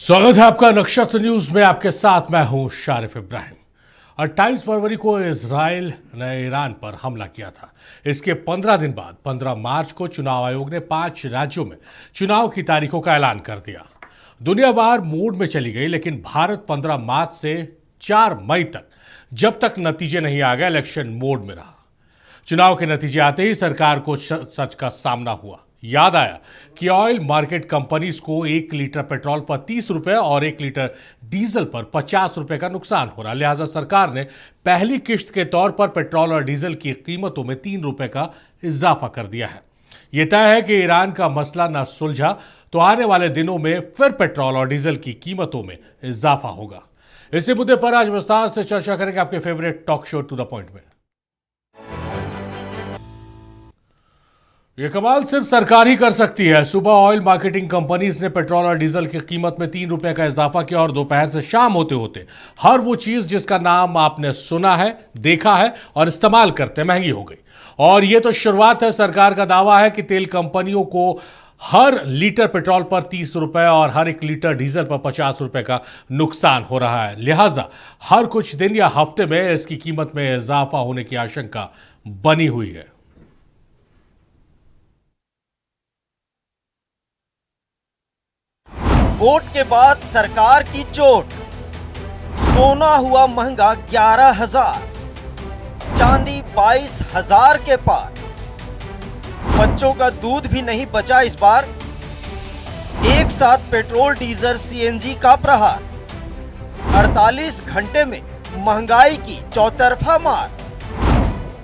स्वागत है आपका नक्षत्र न्यूज में। आपके साथ मैं हूं शारिफ इब्राहिम। 28 फरवरी को इजराइल ने ईरान पर हमला किया था। इसके 15 दिन बाद 15 मार्च को चुनाव आयोग ने 5 राज्यों में चुनाव की तारीखों का ऐलान कर दिया। दुनिया बाहर मूड में चली गई, लेकिन भारत 15 मार्च से 4 मई तक जब तक नतीजे नहीं आ गए इलेक्शन मोड में रहा। चुनाव के नतीजे आते ही सरकार को सच का सामना हुआ। याद आया कि ऑयल मार्केट कंपनीज को 1 लीटर पेट्रोल पर 30 रुपए और 1 लीटर डीजल पर 50 रुपए का नुकसान हो रहा। लिहाजा सरकार ने पहली किश्त के तौर पर पेट्रोल और डीजल की कीमतों में 3 रुपए का इजाफा कर दिया है। यह तय है कि ईरान का मसला न सुलझा तो आने वाले दिनों में फिर पेट्रोल और डीजल की कीमतों में इजाफा होगा। इसी मुद्दे पर आज विस्तार से चर्चा करेंगे आपके favourite talk show to the point में। यह कमाल सिर्फ सरकार ही कर सकती है। सुबह ऑयल मार्केटिंग कंपनीज ने पेट्रोल और डीजल की कीमत में 3 रुपए का इजाफा किया और दोपहर से शाम होते होते हर वो चीज जिसका नाम आपने सुना है, देखा है और इस्तेमाल करते महंगी हो गई। और यह तो शुरुआत है। सरकार का दावा है कि तेल कंपनियों को हर लीटर पेट्रोल पर 30 रुपए और हर 1 लीटर डीजल पर 50 रुपए का नुकसान हो रहा है। लिहाजा हर कुछ दिन या हफ्ते में इसकी कीमत में इजाफा होने की आशंका बनी हुई है। वोट के बाद सरकार की चोट, सोना हुआ महंगा 11,000, चांदी 22,000 के पार, बच्चों का दूध भी नहीं बचा इस बार। एक साथ पेट्रोल डीजल सीएनजी का प्रहार, 48 घंटे में महंगाई की चौतरफा मार।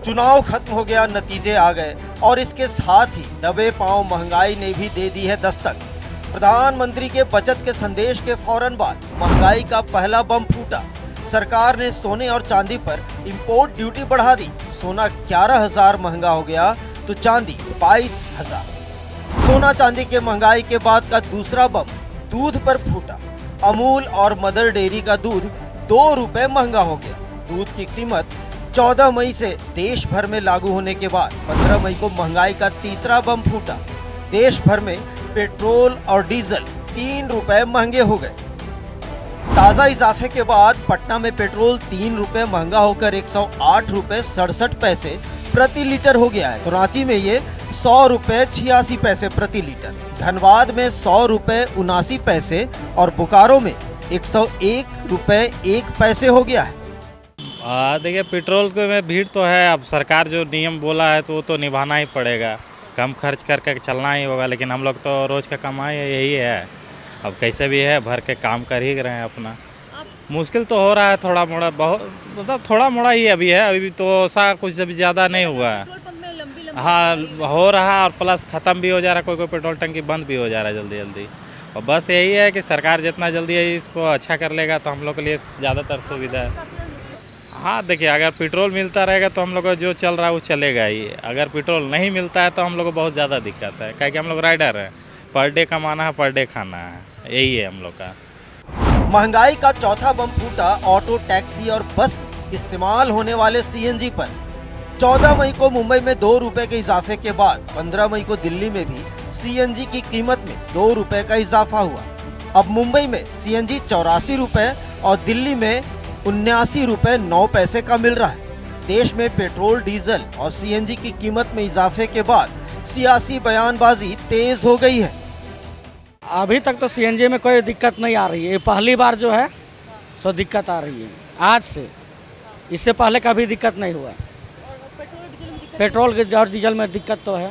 चुनाव खत्म हो गया, नतीजे आ गए और इसके साथ ही दबे पांव महंगाई ने भी दे दी है दस्तक। प्रधानमंत्री के बचत के संदेश के फौरन बाद महंगाई का पहला बम फूटा। सरकार ने सोने और चांदी पर इंपोर्ट ड्यूटी बढ़ा दी। सोना 11,000 महंगा हो गया तो चांदी 22,000। सोना चांदी के महंगाई के बाद का दूसरा बम दूध पर फूटा। अमूल और मदर डेयरी का दूध 2 रुपए महंगा हो गया। दूध की कीमत 14 मई से देश भर में लागू होने के बाद 15 मई को महंगाई का तीसरा बम फूटा। देश भर में पेट्रोल और डीजल 3 रुपए महंगे हो गए। ताजा इजाफे के बाद पटना में पेट्रोल 3 रुपए महंगा होकर 108 रुपए 67 पैसे प्रति लीटर हो गया है। तो रांची में ये 100 रुपए 86 पैसे प्रति लीटर, धनबाद में 100 रुपए 79 पैसे और बोकारो में 101 रुपए 1 पैसे हो गया है। देखिए, पेट्रोल में भीड़ तो है। अब सरकार जो नियम बोला है तो वो तो निभाना ही पड़ेगा। कम खर्च करके चलना ही होगा, लेकिन हम लोग तो रोज़ का कमाई यही है। अब कैसे भी है भर के काम कर ही रहे हैं अपना। मुश्किल तो हो रहा है थोड़ा मोड़ा, बहुत मतलब थोड़ा मोड़ा ही अभी है। अभी तो ऐसा कुछ अभी ज़्यादा नहीं हुआ है। हाँ, हो रहा और प्लस ख़त्म भी हो जा रहा है। कोई पेट्रोल टंकी बंद भी हो जा रहा है जल्दी जल्दी। और बस यही है कि सरकार जितना जल्दी इसको अच्छा कर लेगा तो हम लोग के लिए ज़्यादातर सुविधा है। हाँ, देखिए, अगर पेट्रोल मिलता रहेगा तो हम लोग को जो चल रहा है वो चलेगा ही। अगर पेट्रोल नहीं मिलता है तो हम लोग को बहुत ज़्यादा दिक्कत है, क्योंकि हम लोग राइडर हैं। पर डे कमाना है, पर डे खाना है, यही है हम लोग का। महंगाई का चौथा बम फूटा ऑटो, टैक्सी और बस में इस्तेमाल होने वाले सीएनजी पर। 14 मई को मुंबई में 2 रुपए के इजाफे के बाद 15 मई को दिल्ली में भी सीएनजी की कीमत में 2 रुपए का इजाफा हुआ। अब मुंबई में सीएनजी 84 रुपए और दिल्ली में 79 रुपए 9 पैसे का मिल रहा है। देश में पेट्रोल, डीजल और सीएनजी की कीमत में इजाफे के बाद सियासी बयानबाजी तेज हो गई है। अभी तक तो सीएनजी में कोई दिक्कत नहीं आ रही है। पहली बार जो है सो दिक्कत आ रही है आज से। इससे पहले कभी दिक्कत नहीं हुआ। पेट्रोल और डीजल में दिक्कत तो है।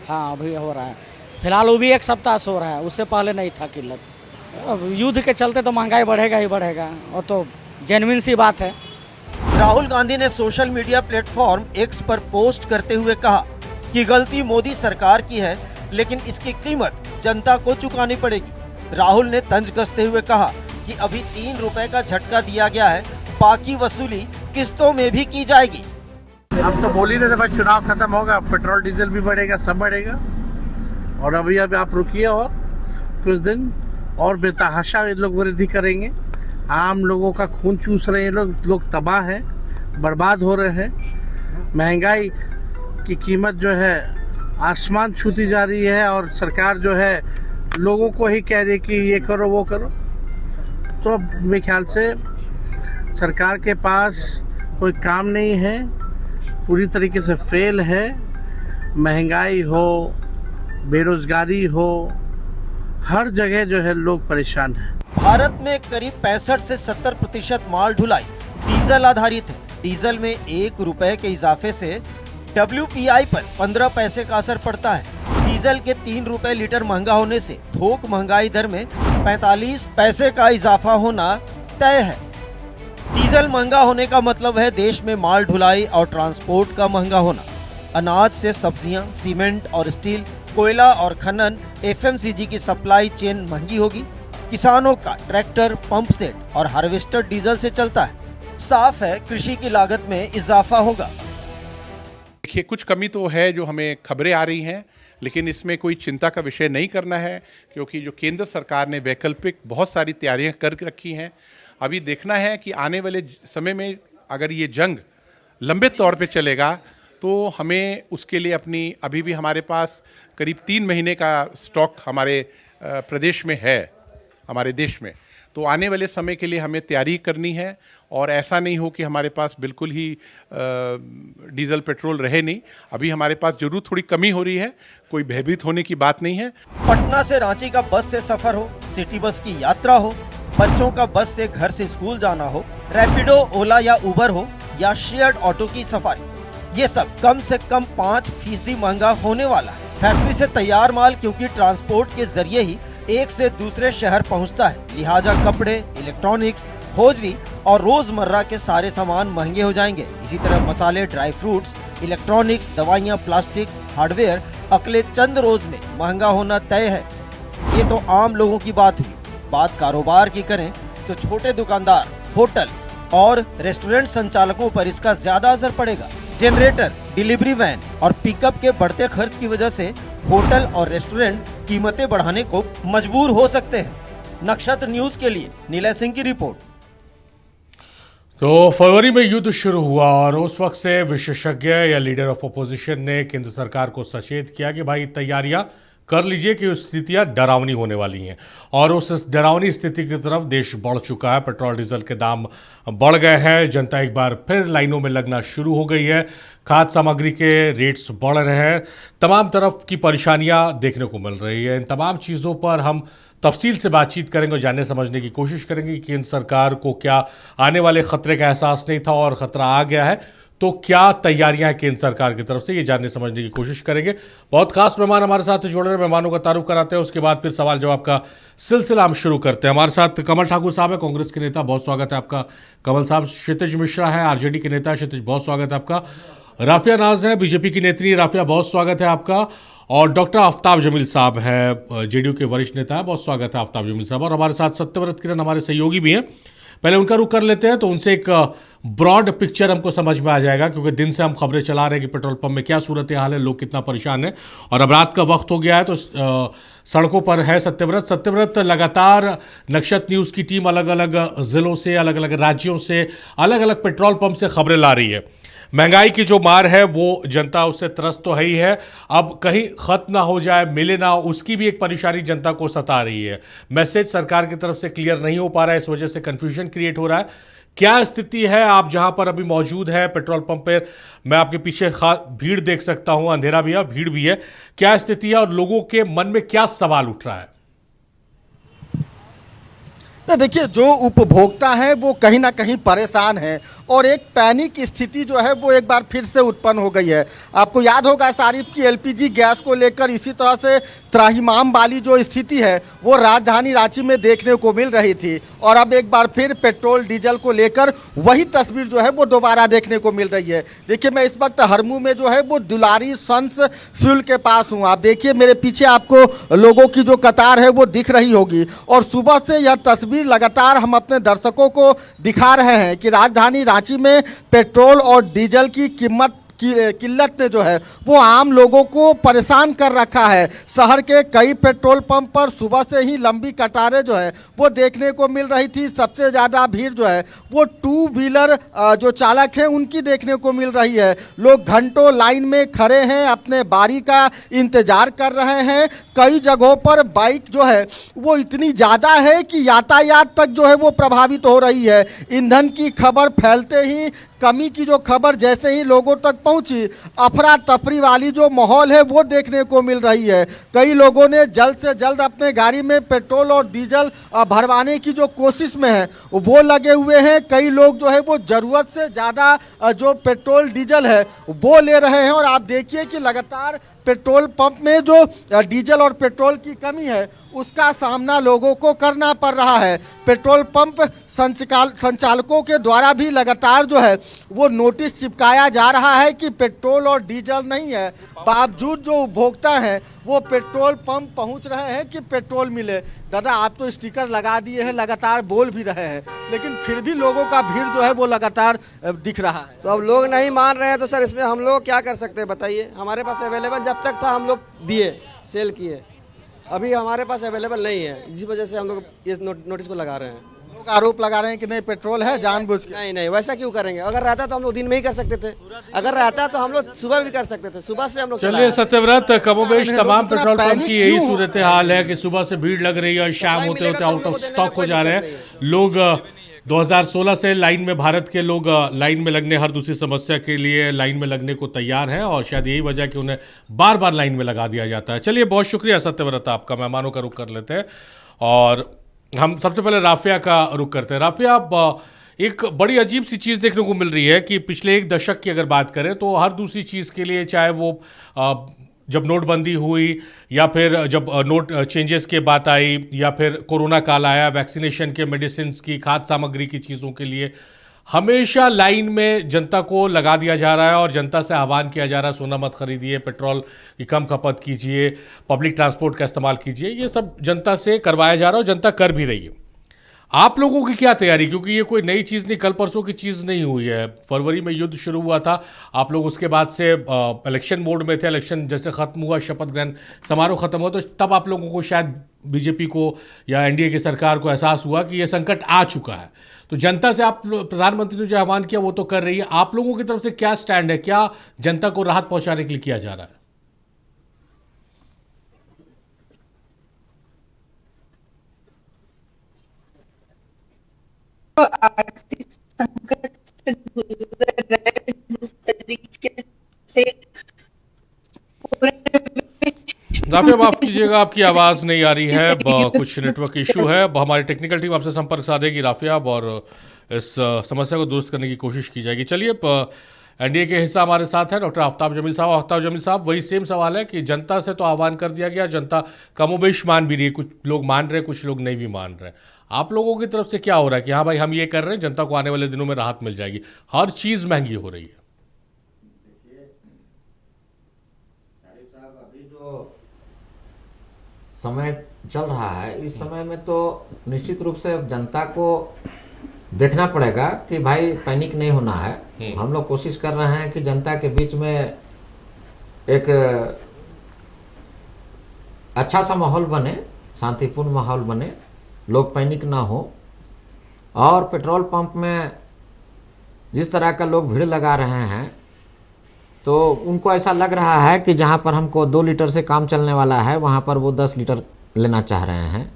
हाँ, अभी हो रहा है फिलहाल। वो भी 1 सप्ताह से हो रहा है, उससे पहले नहीं था किल्लत। अब युद्ध के चलते तो महंगाई बढ़ेगा ही बढ़ेगा, और तो जेन्युइन सी बात है। राहुल गांधी ने सोशल मीडिया प्लेटफॉर्म एक्स पर पोस्ट करते हुए कहा कि गलती मोदी सरकार की है, लेकिन इसकी कीमत जनता को चुकानी पड़ेगी। राहुल ने तंज कसते हुए कहा कि अभी 3 रुपए का झटका दिया गया है, बाकी वसूली किस्तों में भी की जाएगी। हम तो बोल ही रहे थे भाई, चुनाव खत्म होगा, पेट्रोल डीजल भी बढ़ेगा, सब बढ़ेगा। और अभी आप रुकिए और कुछ दिन और बेतहाशा ये लोग वृद्धि करेंगे। आम लोगों का खून चूस रहे हैं लोग तबाह हैं, बर्बाद हो रहे हैं। महंगाई की कीमत जो है आसमान छूती जा रही है और सरकार जो है लोगों को ही कह रहे कि ये करो वो करो। तो अब मेरे ख्याल से सरकार के पास कोई काम नहीं है, पूरी तरीके से फेल है। महंगाई हो, बेरोजगारी हो, हर जगह जो है लोग परेशान हैं। भारत में करीब 65 से 70% माल ढुलाई डीजल आधारित है। डीजल में 1 रुपए के इजाफे से WPI पर 15 पैसे का असर पड़ता है। डीजल के 3 रुपए लीटर महंगा होने से थोक महंगाई दर में 45 पैसे का इजाफा होना तय है। डीजल महंगा होने का मतलब है देश में माल ढुलाई और ट्रांसपोर्ट का महंगा होना। अनाज से सब्जियां, सीमेंट और स्टील, कोयला और खनन, FMCG की सप्लाई चेन महंगी होगी। किसानों का ट्रैक्टर, पंप सेट और हार्वेस्टर डीजल से चलता है। साफ है कृषि की लागत में इजाफा होगा। देखिए, कुछ कमी तो है जो हमें खबरें आ रही हैं, लेकिन इसमें कोई चिंता का विषय नहीं करना है, क्योंकि जो केंद्र सरकार ने वैकल्पिक बहुत सारी तैयारियां कर रखी हैं। अभी देखना है कि आने वाले समय में अगर ये जंग लंबे तौर पे चलेगा तो हमें उसके लिए अभी भी हमारे पास करीब 3 महीने का स्टॉक हमारे प्रदेश में है, हमारे देश में। तो आने वाले समय के लिए हमें तैयारी करनी है और ऐसा नहीं हो कि हमारे पास बिल्कुल ही डीजल पेट्रोल रहे नहीं। अभी हमारे पास जरूर थोड़ी कमी हो रही है, कोई भयभीत होने की बात नहीं है। पटना से रांची का बस से सफर हो, सिटी बस की यात्रा हो, बच्चों का बस से घर से स्कूल जाना हो, रैपिडो, ओला या उबर हो या शेयर्ड ऑटो की सफारी, ये सब कम से कम 5% महंगा होने वाला है। फैक्ट्री से तैयार माल क्योंकि ट्रांसपोर्ट के जरिए ही एक से दूसरे शहर पहुंचता है, लिहाजा कपड़े, इलेक्ट्रॉनिक्स, होजरी और रोजमर्रा के सारे सामान महंगे हो जाएंगे। इसी तरह मसाले, ड्राई फ्रूट्स, इलेक्ट्रॉनिक्स, दवाइयाँ, प्लास्टिक, हार्डवेयर अगले चंद रोज में महंगा होना तय है। ये तो आम लोगों की बात हुई। बात कारोबार की करें तो छोटे दुकानदार, होटल और रेस्टोरेंट संचालकों पर इसका ज्यादा असर पड़ेगा। जनरेटर, डिलीवरी वैन और पिकअप के बढ़ते खर्च की वजह से होटल और रेस्टोरेंट कीमतें बढ़ाने को मजबूर हो सकते हैं। नक्षत्र न्यूज के लिए नीलय सिंह की रिपोर्ट। तो फरवरी में युद्ध शुरू हुआ और उस वक्त से विशेषज्ञ या लीडर ऑफ अपोजिशन ने केंद्र सरकार को सचेत किया कि भाई तैयारियां कर लीजिए कि स्थितियां डरावनी होने वाली हैं। और उस डरावनी स्थिति की तरफ देश बढ़ चुका है। पेट्रोल डीजल के दाम बढ़ गए हैं, जनता एक बार फिर लाइनों में लगना शुरू हो गई है, खाद्य सामग्री के रेट्स बढ़ रहे हैं, तमाम तरफ की परेशानियां देखने को मिल रही है। इन तमाम चीज़ों पर हम तफसील से बातचीत करेंगे और जानने समझने की कोशिश करेंगे कि केंद्र सरकार को क्या आने वाले खतरे का एहसास नहीं था और खतरा आ गया है, तो क्या तैयारियां केंद्र सरकार की तरफ से, ये जानने समझने की कोशिश करेंगे। बहुत खास मेहमान हमारे साथ जुड़ रहे हैं, मेहमानों का तारुफ कराते हैं, उसके बाद फिर सवाल जवाब का सिलसिला हम शुरू करते हैं। हमारे साथ कमल ठाकुर साहब है, कांग्रेस के नेता, बहुत स्वागत है आपका कमल साहब। क्षितिज मिश्रा है, आरजेडी के नेता, क्षितिज बहुत स्वागत है आपका। राफिया नाज है, बीजेपी की नेत्री, राफिया बहुत स्वागत है आपका। और डॉक्टर आफ्ताब जमील साहब है, जेडीयू के वरिष्ठ नेता है, बहुत स्वागत है आफ्ताब जमील साहब। और हमारे साथ सत्यव्रत किरण हमारे सहयोगी भी हैं। पहले उनका रुख कर लेते हैं तो उनसे एक ब्रॉड पिक्चर हमको समझ में आ जाएगा, क्योंकि दिन से हम खबरें चला रहे हैं कि पेट्रोल पंप में क्या सूरत हाल है, लोग कितना परेशान है और अब रात का वक्त हो गया है तो सड़कों पर है सत्यव्रत लगातार नक्षत्र न्यूज़ की टीम अलग अलग ज़िलों से, अलग अलग राज्यों से, अलग अलग पेट्रोल पंप से खबरें ला रही है। महंगाई की जो मार है वो जनता उससे त्रस्त तो है ही है, अब कहीं खत्म ना हो जाए, मिले ना, उसकी भी एक परेशानी जनता को सता रही है। मैसेज सरकार की तरफ से क्लियर नहीं हो पा रहा है, इस वजह से कंफ्यूजन क्रिएट हो रहा है। क्या स्थिति है, आप जहां पर अभी मौजूद है पेट्रोल पंप पर, मैं आपके पीछे भीड़ देख सकता हूं, अंधेरा भी है, भीड़ भी है, क्या स्थिति है और लोगों के मन में क्या सवाल उठ रहा है? देखिए, जो उपभोक्ता है वो कहीं ना कहीं परेशान है और एक पैनिक स्थिति जो है वो एक बार फिर से उत्पन्न हो गई है। आपको याद होगा तारीफ की एलपीजी गैस को लेकर इसी तरह से त्राहिमाम वाली जो स्थिति है वो राजधानी रांची में देखने को मिल रही थी और अब एक बार फिर पेट्रोल डीजल को लेकर वही तस्वीर जो है वो दोबारा देखने को मिल रही है। देखिए, मैं इस वक्त हरमू में जो है वो दुलारी सन्स फ्यूल के पास हूँ। आप देखिए मेरे पीछे आपको लोगों की जो कतार है वो दिख रही होगी और सुबह से यह तस्वीर लगातार हम अपने दर्शकों को दिखा रहे हैं कि राजधानी रांची में पेट्रोल और डीजल की कीमत किल्लत ने जो है वो आम लोगों को परेशान कर रखा है। शहर के कई पेट्रोल पंप पर सुबह से ही लंबी कतारें जो है वो देखने को मिल रही थी। सबसे ज़्यादा भीड़ जो है वो टू व्हीलर जो चालक हैं उनकी देखने को मिल रही है। लोग घंटों लाइन में खड़े हैं, अपने बारी का इंतजार कर रहे हैं। कई जगहों पर बाइक जो है वो इतनी ज़्यादा है कि यातायात तक जो है वो प्रभावित हो रही है। ईंधन की खबर फैलते ही, कमी की जो खबर जैसे ही लोगों तक पहुंची, अफरा तफरी वाली जो माहौल है वो देखने को मिल रही है। कई लोगों ने जल्द से जल्द अपने गाड़ी में पेट्रोल और डीजल भरवाने की जो कोशिश में है वो लगे हुए हैं। कई लोग जो है वो ज़रूरत से ज़्यादा जो पेट्रोल डीजल है वो ले रहे हैं। और आप देखिए कि लगातार पेट्रोल पंप में जो डीजल और पेट्रोल की कमी है उसका सामना लोगों को करना पड़ रहा है। पेट्रोल पंप संचालकों के द्वारा भी लगातार जो है वो नोटिस चिपकाया जा रहा है कि पेट्रोल और डीजल नहीं है, बावजूद जो उपभोक्ता हैं वो पेट्रोल पंप पहुंच रहे हैं कि पेट्रोल मिले। दादा, आप तो स्टिकर लगा दिए हैं, लगातार बोल भी रहे हैं, लेकिन फिर भी लोगों का भीड़ जो है वो लगातार दिख रहा है। तो अब लोग नहीं मान रहे हैं तो सर इसमें हम लोग क्या कर सकते हैं बताइए। हमारे पास अवेलेबल जब तक था हम लोग दिए, सेल किए, अभी हमारे पास अवेलेबल नहीं है, इसी वजह से हम लोग इस नोटिस को लगा रहे हैं। लोग आरोप लगा रहे हैं कि नहीं पेट्रोल है जानबूझ के। नहीं, वैसा क्यों करेंगे। अगर रहता तो हम लोग दिन में ही कर सकते थे, अगर रहता तो हम लोग सुबह भी कर सकते थे। सुबह से हम लोग चलिए सत्यव्रत, कमोबेश तमाम पेट्रोल पंप की यही सूरत हाल है कि सुबह से भीड़ लग रही है और शाम होते होते आउट ऑफ स्टॉक हो जा रहे हैं लोग। 2016 से लाइन में, भारत के लोग लाइन में लगने, हर दूसरी समस्या के लिए लाइन में लगने को तैयार हैं और शायद यही वजह कि उन्हें बार बार लाइन में लगा दिया जाता है। चलिए, बहुत शुक्रिया सत्यव्रत आपका। मेहमानों का रुख कर लेते हैं और हम सबसे पहले राफिया का रुख करते हैं। राफिया, एक बड़ी अजीब सी चीज़ देखने को मिल रही है कि पिछले एक दशक की अगर बात करें तो हर दूसरी चीज़ के लिए, चाहे वो जब नोटबंदी हुई या फिर जब नोट चेंजेस की बात आई या फिर कोरोना काल आया, वैक्सीनेशन के, मेडिसिन की, खाद्य सामग्री की चीज़ों के लिए, हमेशा लाइन में जनता को लगा दिया जा रहा है और जनता से आह्वान किया जा रहा है सोना मत खरीदिए, पेट्रोल की कम खपत कीजिए, पब्लिक ट्रांसपोर्ट का इस्तेमाल कीजिए। ये सब जनता से करवाया जा रहा है और जनता कर भी रही है। आप लोगों की क्या तैयारी, क्योंकि ये कोई नई चीज़ नहीं, कल परसों की चीज़ नहीं हुई है। फरवरी में युद्ध शुरू हुआ था, आप लोग उसके बाद से इलेक्शन मोड में थे। इलेक्शन जैसे ख़त्म हुआ, शपथ ग्रहण समारोह ख़त्म हुआ, तो तब आप लोगों को शायद बीजेपी को या एनडीए की सरकार को एहसास हुआ कि ये संकट आ चुका है। तो जनता से आप, प्रधानमंत्री ने जो आह्वान किया वो तो कर रही है, आप लोगों की तरफ से क्या स्टैंड है, क्या जनता को राहत पहुंचाने के लिए किया जा रहा है? आर्थिक संकट से गुजर रहे जिस तरीके से राफिया, माफ कीजिएगा, आपकी आवाज़ नहीं आ रही है, कुछ नेटवर्क इशू है। हमारी टेक्निकल टीम आपसे संपर्क साधेगी राफिया और इस समस्या को दुरुस्त करने की कोशिश की जाएगी। चलिए, एनडीए के हिस्सा हमारे साथ है डॉक्टर आफ्ताब जमील साहब। आफ्ताब जमील साहब, वही सेम सवाल है कि जनता से तो आह्वान कर दिया गया, जनता कमोबेश मान भी रही है, कुछ लोग मान रहे हैं, कुछ लोग नहीं भी मान रहे हैं। आप लोगों की तरफ से क्या हो रहा है कि हाँ भाई हम ये कर रहे हैं, जनता को आने वाले दिनों में राहत मिल जाएगी, हर चीज़ महंगी हो रही है? अभी जो समय चल रहा है, इस समय में तो निश्चित रूप से जनता को देखना पड़ेगा कि भाई पैनिक नहीं होना है। हम लोग कोशिश कर रहे हैं कि जनता के बीच में एक अच्छा सा माहौल बने, शांतिपूर्ण माहौल बने, लोग पैनिक ना हो। और पेट्रोल पंप में जिस तरह का लोग भीड़ लगा रहे हैं तो उनको ऐसा लग रहा है कि जहाँ पर हमको 2 लीटर से काम चलने वाला है वहाँ पर वो 10 लीटर लेना चाह रहे हैं।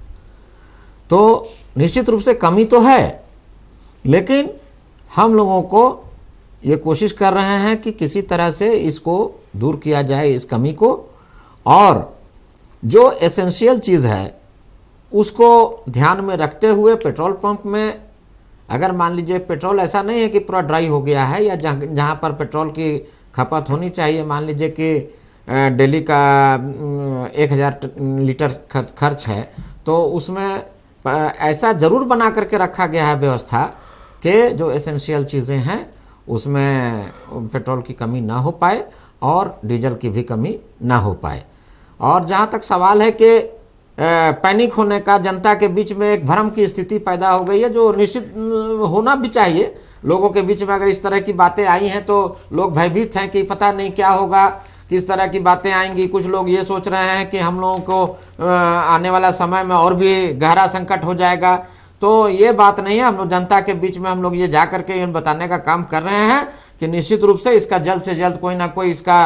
तो निश्चित रूप से कमी तो है, लेकिन हम लोगों को ये कोशिश कर रहे हैं कि किसी तरह से इसको दूर किया जाए, इस कमी को। और जो एसेंशियल चीज़ है उसको ध्यान में रखते हुए पेट्रोल पंप में, अगर मान लीजिए पेट्रोल ऐसा नहीं है कि पूरा ड्राई हो गया है या जहाँ पर पेट्रोल की खपत होनी चाहिए, मान लीजिए कि डेली का 1000 लीटर खर्च है, तो उसमें ऐसा ज़रूर बना करके रखा गया है व्यवस्था कि जो एसेंशियल चीज़ें हैं उसमें पेट्रोल की कमी ना हो पाए और डीजल की भी कमी ना हो पाए। और जहाँ तक सवाल है कि पैनिक होने का, जनता के बीच में एक भ्रम की स्थिति पैदा हो गई है जो निश्चित होना भी चाहिए, लोगों के बीच में अगर इस तरह की बातें आई हैं तो लोग भयभीत हैं कि पता नहीं क्या होगा, किस तरह की बातें आएंगी। कुछ लोग ये सोच रहे हैं कि हम लोगों को आने वाला समय में और भी गहरा संकट हो जाएगा। तो ये बात नहीं है। हम लोग जनता के बीच में हम लोग ये जा करके ये बताने का काम कर रहे हैं कि निश्चित रूप से इसका जल्द से जल्द कोई ना कोई इसका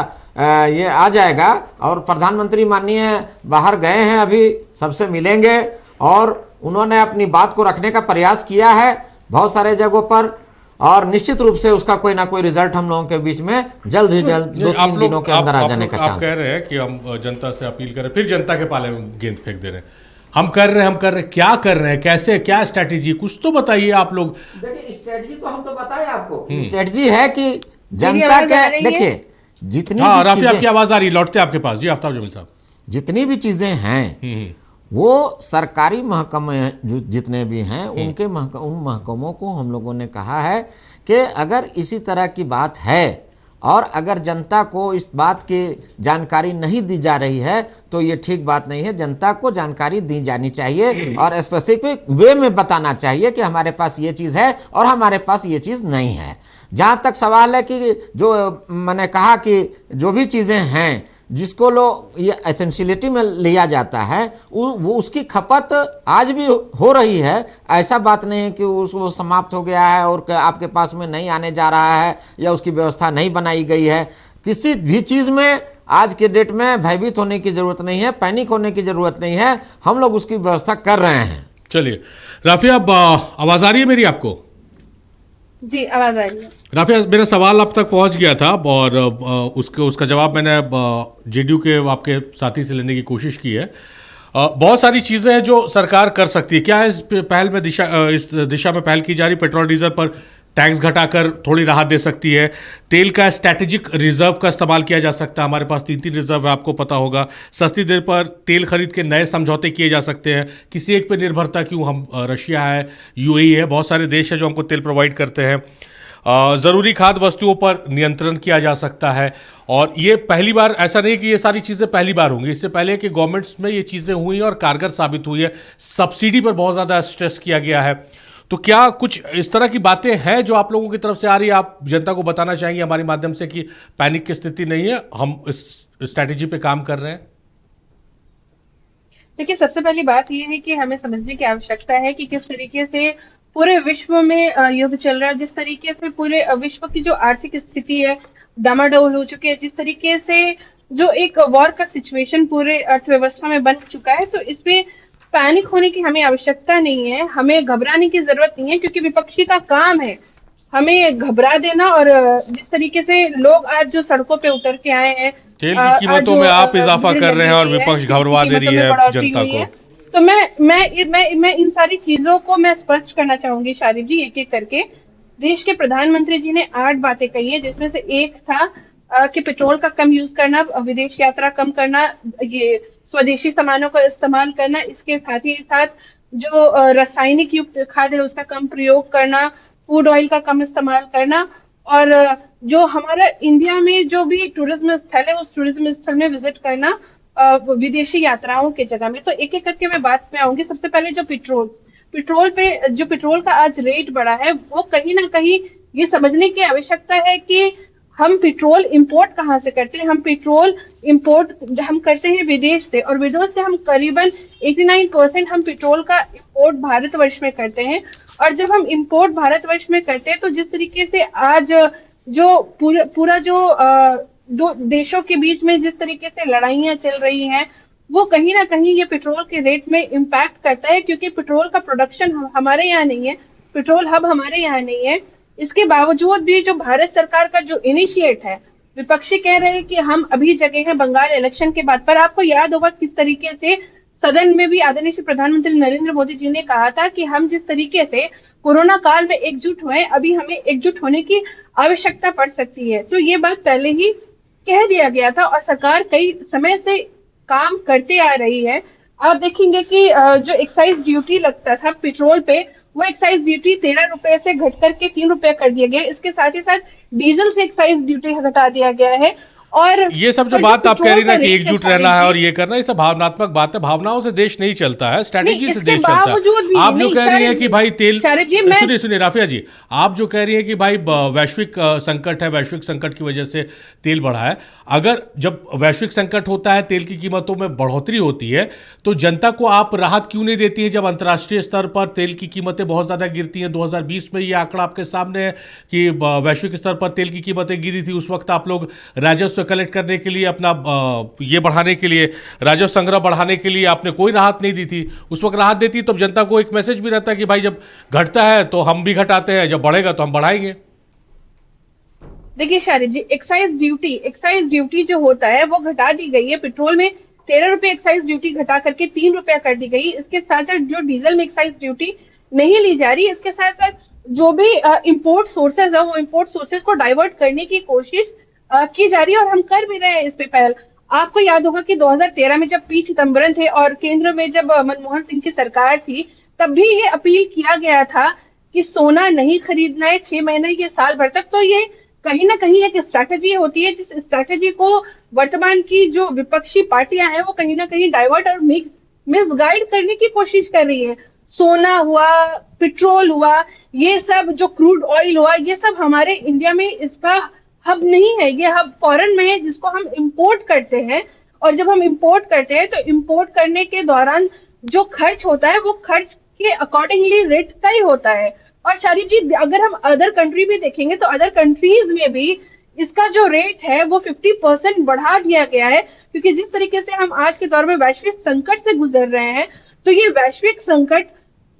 ये आ जाएगा। और प्रधानमंत्री माननीय बाहर गए हैं, अभी सबसे मिलेंगे और उन्होंने अपनी बात को रखने का प्रयास किया है बहुत सारे जगहों पर, और निश्चित रूप से उसका कोई ना कोई रिजल्ट हम लोगों के बीच में जल्द ही जल्द 2-3 दिनों के अंदर आ जाने का चांस। आप कह रहे हैं कि हम जनता से अपील करें, फिर जनता के पाले में गेंद फेंक दे रहे हैं। हम कर रहे हैं, क्या कर रहे हैं, कैसे, क्या स्ट्रैटेजी, कुछ तो बताइए आप लोग। देखिए स्ट्रैटेजी तो हम तो बताए आपको, स्ट्रैटेजी है कि जनता के, देखिए जितनी हाँ, राफी आपकी आवाज आ रही, लौटते आपके पास जी आफ्ताब जमील साहब। जितनी भी चीजें हैं वो सरकारी महकमे जो जितने भी हैं उनके उन महकमों को हम लोगों ने कहा है कि अगर इसी तरह की बात है और अगर जनता को इस बात की जानकारी नहीं दी जा रही है तो ये ठीक बात नहीं है। जनता को जानकारी दी जानी चाहिए और स्पेसिफिक वे में बताना चाहिए कि हमारे पास ये चीज़ है और हमारे पास ये चीज़ नहीं है। जहाँ तक सवाल है कि जो मैंने कहा कि जो भी चीज़ें हैं जिसको लोग ये एसेंशियलिटी में लिया जाता है वो उसकी खपत आज भी हो रही है। ऐसा बात नहीं है कि वो समाप्त हो गया है और आपके पास में नहीं आने जा रहा है या उसकी व्यवस्था नहीं बनाई गई है। किसी भी चीज़ में आज के डेट में भयभीत होने की ज़रूरत नहीं है, पैनिक होने की ज़रूरत नहीं है। हम लोग उसकी व्यवस्था कर रहे हैं। चलिए राफी, अब आवाज़ आ रही है मेरी आपको? जी आवाज आ रही है। राफी, मेरा सवाल अब तक पहुंच गया था और उसका जवाब मैंने जेडीयू के आपके साथी से लेने की कोशिश की है। बहुत सारी चीज़ें हैं जो सरकार कर सकती है। क्या इस पहल में इस दिशा में पहल की जा रही? पेट्रोल डीजल पर टैक्स घटाकर थोड़ी राहत दे सकती है। तेल का स्ट्रैटेजिक रिजर्व का इस्तेमाल किया जा सकता है। हमारे पास 3 रिजर्व है, आपको पता होगा। सस्ती दर पर तेल खरीद के नए समझौते किए जा सकते हैं। किसी एक पे निर्भरता क्यों? हम रशिया है, यूएई है, बहुत सारे देश हैं जो हमको तेल प्रोवाइड करते हैं। ज़रूरी खाद्य वस्तुओं पर नियंत्रण किया जा सकता है। और ये पहली बार, ऐसा नहीं कि ये सारी चीज़ें पहली बार होंगी, इससे पहले कि गवर्नमेंट्स में ये चीज़ें हुई और कारगर साबित हुई है। सब्सिडी पर बहुत ज़्यादा स्ट्रेस किया गया है। तो क्या कुछ इस तरह की बातें हैं जो आप लोगों की तरफ से आ रही है, आप जनता को बताना चाहेंगे हमारे माध्यम से कि पैनिक की स्थिति नहीं है, हम इस स्ट्रैटेजी पे काम कर रहे हैं? देखिए, सबसे पहली बात यह है कि हमें समझने की आवश्यकता है कि किस तरीके से पूरे विश्व में युद्ध चल रहा है, जिस तरीके से पूरे विश्व की जो आर्थिक स्थिति है डामाडोल हो चुकी है, जिस तरीके से जो एक वॉर का सिचुएशन पूरे अर्थव्यवस्था में बन चुका है, तो इसमें पैनिक होने की हमें आवश्यकता नहीं है, हमें घबराने की जरूरत नहीं है, क्योंकि विपक्षी का काम है हमें घबरा देना। और जिस तरीके से लोग आज जो सड़कों पे उतर के आए हैं, तेल की कीमतों में आप इजाफा कर रहे हैं और विपक्ष घबरा दे रही है जनता को। तो मैं इन सारी चीजों को मैं स्पष्ट करना चाहूंगी शारिफ जी, एक एक करके। देश के प्रधानमंत्री जी ने 8 बातें कही है, जिसमें से एक था कि पेट्रोल का कम यूज करना, विदेश यात्रा कम करना, ये स्वदेशी सामानों का इस्तेमाल करना, इसके साथ ही साथ जो रासायनिक युक्त खाद है उसका कम प्रयोग करना, फूड ऑयल का कम इस्तेमाल करना, और जो हमारा इंडिया में जो भी टूरिज्म स्थल है उस टूरिज्म स्थल में विजिट करना विदेशी यात्राओं के जगह में। तो एक एक करके मैं बात पे आऊंगी। सबसे पहले जो पेट्रोल का आज रेट बढ़ा है, वो कहीं ना कहीं ये समझने की आवश्यकता है कि हम पेट्रोल इंपोर्ट कहाँ से करते हैं। हम पेट्रोल इंपोर्ट हम करते हैं विदेश से, और विदेश से हम करीबन 89% हम पेट्रोल का इंपोर्ट भारतवर्ष में करते हैं। और जब हम इंपोर्ट भारतवर्ष में करते हैं तो जिस तरीके से आज जो पूरा जो दो देशों के बीच में जिस तरीके से लड़ाइयां चल रही हैं, वो कहीं ना कहीं ये पेट्रोल के रेट में इम्पैक्ट करता है, क्योंकि पेट्रोल का प्रोडक्शन हमारे यहाँ नहीं है, पेट्रोल हब हमारे यहाँ नहीं है। इसके बावजूद भी जो भारत सरकार का जो इनिशिएट है, विपक्षी कह रहे हैं कि हम अभी जगह हैं बंगाल इलेक्शन के बाद। पर आपको याद होगा किस तरीके से सदन में भी आदरणीय श्री प्रधानमंत्री नरेंद्र मोदी जी ने कहा था कि हम जिस तरीके से कोरोना काल में एकजुट हुए, अभी हमें एकजुट होने की आवश्यकता पड़ सकती है। तो ये बात पहले ही कह दिया गया था और सरकार कई समय से काम करते आ रही है। आप देखेंगे कि जो एक्साइज ड्यूटी लगता था पेट्रोल पे, वो एक्साइज ड्यूटी 13 रुपए से घट करके 3 रुपए कर दिया गया। इसके साथ ही साथ डीजल से एक्साइज ड्यूटी हटा दिया गया है। और ये सब जो और बात आप कह रही ना पेट्रोल कि का एकजुट रेट रहना है शायद और ये करना, ये सब भावनात्मक बात है। भावनाओं से देश नहीं चलता है, स्ट्रैटेजी से इसके देश चलता बावजूद भी है। आप जो नहीं, कह रही हैं शायद कि भाई तेल, शायद जी मैं सुनिए सुनिए राफिया जी, आप जो कह रही हैं कि भाई वैश्विक संकट है, वैश्विक संकट की वजह से तेल बढ़ा है। अगर जब वैश्विक संकट होता है, तेल की कीमतों में बढ़ोतरी होती है, तो जनता को आप राहत क्यों नहीं देती है? जब अंतर्राष्ट्रीय स्तर पर तेल की कीमतें बहुत ज्यादा गिरती हैं, 2020 में ये आंकड़ा आपके सामने है कि वैश्विक स्तर पर तेल की कीमतें गिरी थी। उस वक्त आप लोग राजस्व कलेक्ट करने के लिए, अपना ये बढ़ाने के लिए, राजस्व संग्रह बढ़ाने के लिए आपने कोई राहत नहीं दी थी। उस वक्त राहत देती तो जनता को एक मैसेज भी रहता है कि भाई जब घटता है तो हम भी घटाते हैं, जब बढ़ेगा तो हम बढ़ाएंगे। देखिए शारिद जी, एक्साइज ड्यूटी जो होता है वो घटा दी गई है। पेट्रोल में 13 रुपए एक्साइज ड्यूटी घटा करके 3 रुपया कर दी गई। इसके साथ साथ जो डीजल में एक्साइज ड्यूटी नहीं ली जा रही, इसके साथ साथ जो भी इंपोर्ट सोर्सेज है वो इंपोर्ट सोर्सेज को डाइवर्ट करने की कोशिश की जा रही है, और हम कर भी रहे हैं इस पे पहल। आपको याद होगा कि 2013 में जब पी चिदम्बरम थे और केंद्र में जब मनमोहन सिंह की सरकार थी, तब भी ये अपील किया गया था कि सोना नहीं खरीदना है 6 महीने या साल भर तक। तो ये कहीं ना कहीं एक स्ट्रैटेजी होती है, जिस स्ट्रैटेजी को वर्तमान की जो विपक्षी पार्टियां हैं वो कहीं ना कहीं डाइवर्ट और मिसगाइड करने की कोशिश कर रही है। सोना हुआ, पेट्रोल हुआ, ये सब जो क्रूड ऑयल हुआ, ये सब हमारे इंडिया में इसका हब नहीं है। ये हब फॉरेन में है, जिसको हम इंपोर्ट करते हैं। और जब हम इंपोर्ट करते हैं तो इंपोर्ट करने के दौरान जो खर्च होता है वो खर्च के अकॉर्डिंगली रेट तय होता है। और शारिद जी, अगर हम अदर कंट्री भी देखेंगे तो अदर कंट्रीज में भी इसका जो रेट है वो 50% बढ़ा दिया गया है, क्योंकि जिस तरीके से हम आज के दौर में वैश्विक संकट से गुजर रहे हैं, तो ये वैश्विक संकट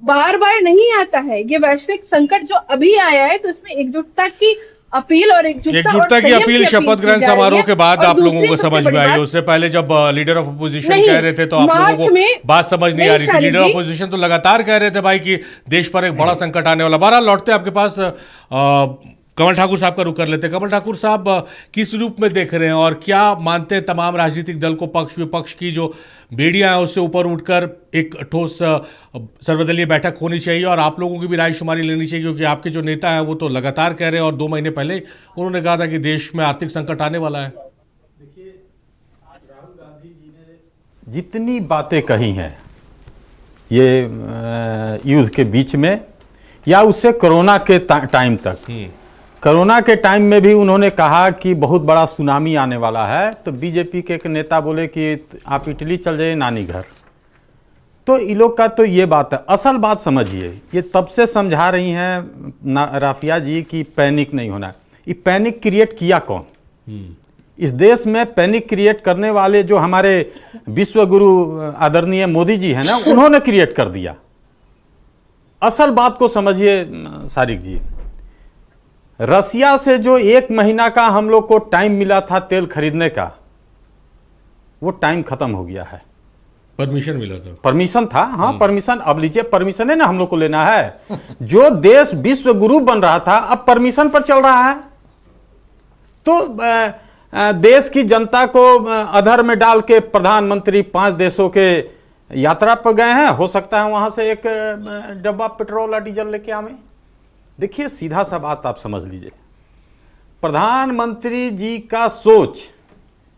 बार बार नहीं आता है। ये वैश्विक संकट जो अभी आया है, तो इसमें एकजुटता की अपील और एकजुटता की अपील शपथ ग्रहण समारोह के बाद आप लोगों को समझ में आई? उससे पहले जब लीडर ऑफ अपोजिशन कह रहे थे तो आप लोगों को बात समझ नहीं आ रही थी। लीडर ऑफ अपोजिशन तो लगातार कह रहे थे भाई कि देश पर एक बड़ा संकट आने वाला। बहरहाल लौटते आपके पास, कमल ठाकुर साहब का रुख कर लेते। कमल ठाकुर साहब, किस रूप में देख रहे हैं और क्या मानते हैं तमाम राजनीतिक दल को पक्ष विपक्ष की जो बेड़ियां हैं उससे ऊपर उठकर एक ठोस सर्वदलीय बैठक होनी चाहिए और आप लोगों की भी रायशुमारी लेनी चाहिए? क्योंकि आपके जो नेता हैं वो तो लगातार कह रहे हैं और 2 महीने पहले उन्होंने कहा था कि देश में आर्थिक संकट आने वाला है। देखिए, आज राहुल गांधी जी ने जितनी बातें कही हैं ये युद्ध के बीच में या उससे कोरोना के टाइम तक, कोरोना के टाइम में भी उन्होंने कहा कि बहुत बड़ा सुनामी आने वाला है, तो बीजेपी के एक नेता बोले कि आप इटली चल जाइए नानी घर। तो इन लोग का तो ये बात है। असल बात समझिए, ये तब से समझा रही हैं राफिया जी कि पैनिक नहीं होना है। ये पैनिक क्रिएट किया कौन? इस देश में पैनिक क्रिएट करने वाले जो हमारे विश्व गुरु आदरणीय मोदी जी हैं ना, उन्होंने क्रिएट कर दिया। असल बात को समझिए सारिक जी, रसिया से जो 1 महीना का हम लोग को टाइम मिला था तेल खरीदने का, वो टाइम खत्म हो गया है। परमिशन मिला था, परमिशन था, हाँ परमिशन। अब लीजिए, परमिशन है ना हम लोग को लेना है। जो देश विश्व गुरु बन रहा था अब परमिशन पर चल रहा है। तो देश की जनता को अधर में डाल के प्रधानमंत्री 5 देशों के यात्रा पर गए हैं। हो सकता है वहां से एक डब्बा पेट्रोल और डीजल लेके आवे। देखिए, सीधा सा बात आप समझ लीजिए, प्रधानमंत्री जी का सोच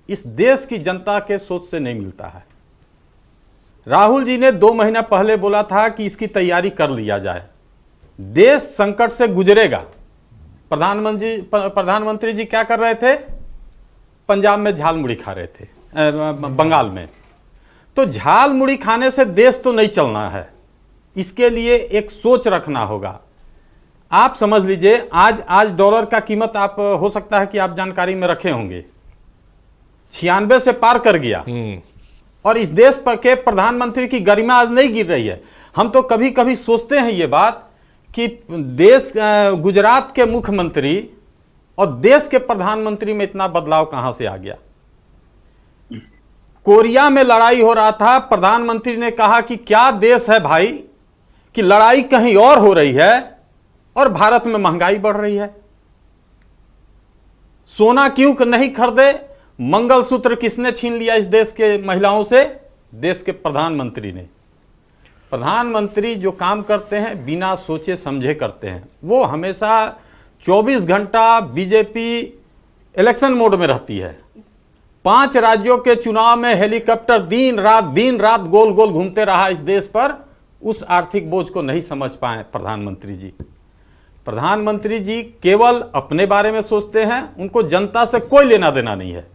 इस देश की जनता के सोच से नहीं मिलता है। राहुल जी ने 2 महीना पहले बोला था कि इसकी तैयारी कर लिया जाए, देश संकट से गुजरेगा। प्रधानमंत्री जी क्या कर रहे थे? पंजाब में झाल मुड़ी खा रहे थे, बंगाल में। तो झाल मुड़ी खाने से देश तो नहीं चलना है, इसके लिए एक सोच रखना होगा। आप समझ लीजिए, आज डॉलर का कीमत आप हो सकता है कि आप जानकारी में रखे होंगे, 96 से पार कर गया। और इस देश पर के प्रधानमंत्री की गरिमा आज नहीं गिर रही है। हम तो कभी कभी सोचते हैं ये बात कि देश, गुजरात के मुख्यमंत्री और देश के प्रधानमंत्री में इतना बदलाव कहां से आ गया। कोरिया में लड़ाई हो रहा था, प्रधानमंत्री ने कहा कि क्या देश है भाई कि लड़ाई कहीं और हो रही है और भारत में महंगाई बढ़ रही है। सोना क्यों नहीं खरीदे? मंगलसूत्र किसने छीन लिया इस देश के महिलाओं से? देश के प्रधानमंत्री ने। प्रधानमंत्री जो काम करते हैं बिना सोचे समझे करते हैं। वो हमेशा 24 घंटा बीजेपी इलेक्शन मोड में रहती है। 5 राज्यों के चुनाव में हेलीकॉप्टर दिन रात गोल गोल घूमते रहा इस देश पर, उस आर्थिक बोझ को नहीं समझ पाए प्रधानमंत्री जी। प्रधानमंत्री जी केवल अपने बारे में सोचते हैं, उनको जनता से कोई लेना देना नहीं है।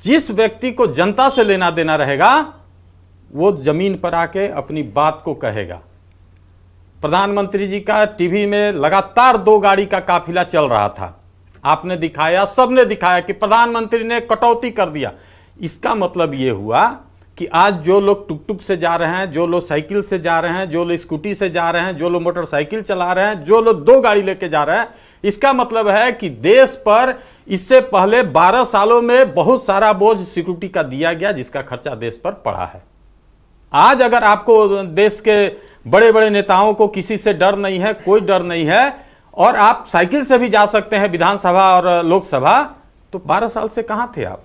जिस व्यक्ति को जनता से लेना देना रहेगा वो जमीन पर आके अपनी बात को कहेगा। प्रधानमंत्री जी का टीवी में लगातार 2 गाड़ी का काफिला चल रहा था, आपने दिखाया, सबने दिखाया कि प्रधानमंत्री ने कटौती कर दिया। इसका मतलब यह हुआ कि आज जो लोग टुक टुक से जा रहे हैं, जो लोग साइकिल से जा रहे हैं, जो लोग स्कूटी से जा रहे हैं, जो लोग मोटरसाइकिल चला रहे हैं, जो लोग 2 गाड़ी लेके जा रहे हैं, इसका मतलब है कि देश पर इससे पहले 12 सालों में बहुत सारा बोझ सिक्योरिटी का दिया गया, जिसका खर्चा देश पर पड़ा है। आज अगर आपको देश के बड़े बड़े नेताओं को किसी से डर नहीं है, कोई डर नहीं है, और आप साइकिल से भी जा सकते हैं विधानसभा और लोकसभा, तो 12 साल से कहां थे आप?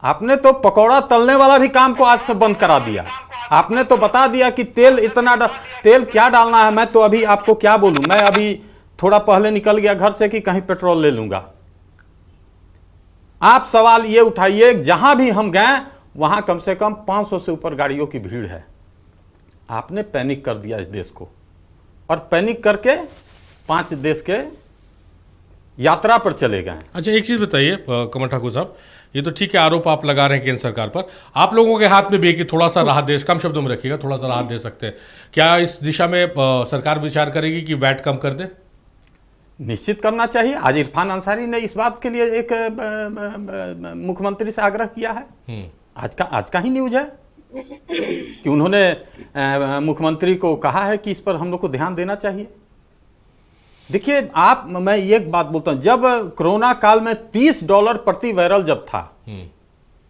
आपने तो पकौड़ा तलने वाला भी काम को आज से बंद करा दिया। आपने तो बता दिया कि तेल क्या डालना है। मैं तो अभी आपको क्या बोलूं, मैं अभी थोड़ा पहले निकल गया घर से कि कहीं पेट्रोल ले लूंगा। आप सवाल ये उठाइए, जहां भी हम गए वहां कम से कम 500 से ऊपर गाड़ियों की भीड़ है। आपने पैनिक कर दिया इस देश को, और पैनिक करके 5 देश के यात्रा पर चले गए। अच्छा, एक चीज बताइए कमल ठाकुर साहब, ये तो ठीक है आरोप आप लगा रहे हैं केंद्र सरकार पर, आप लोगों के हाथ में भी है कि थोड़ा सा राहत दे, कम शब्दों में रखिएगा, थोड़ा सा राहत दे सकते हैं क्या? इस दिशा में सरकार विचार करेगी कि वैट कम कर दे? निश्चित करना चाहिए। आज इरफान अंसारी ने इस बात के लिए एक मुख्यमंत्री से आग्रह किया है। आज का ही न्यूज है कि उन्होंने मुख्यमंत्री को कहा है कि इस पर हम लोग को ध्यान देना चाहिए। देखिए मैं एक बात बोलता हूं, जब कोरोना काल में $30 प्रति बैरल जब था,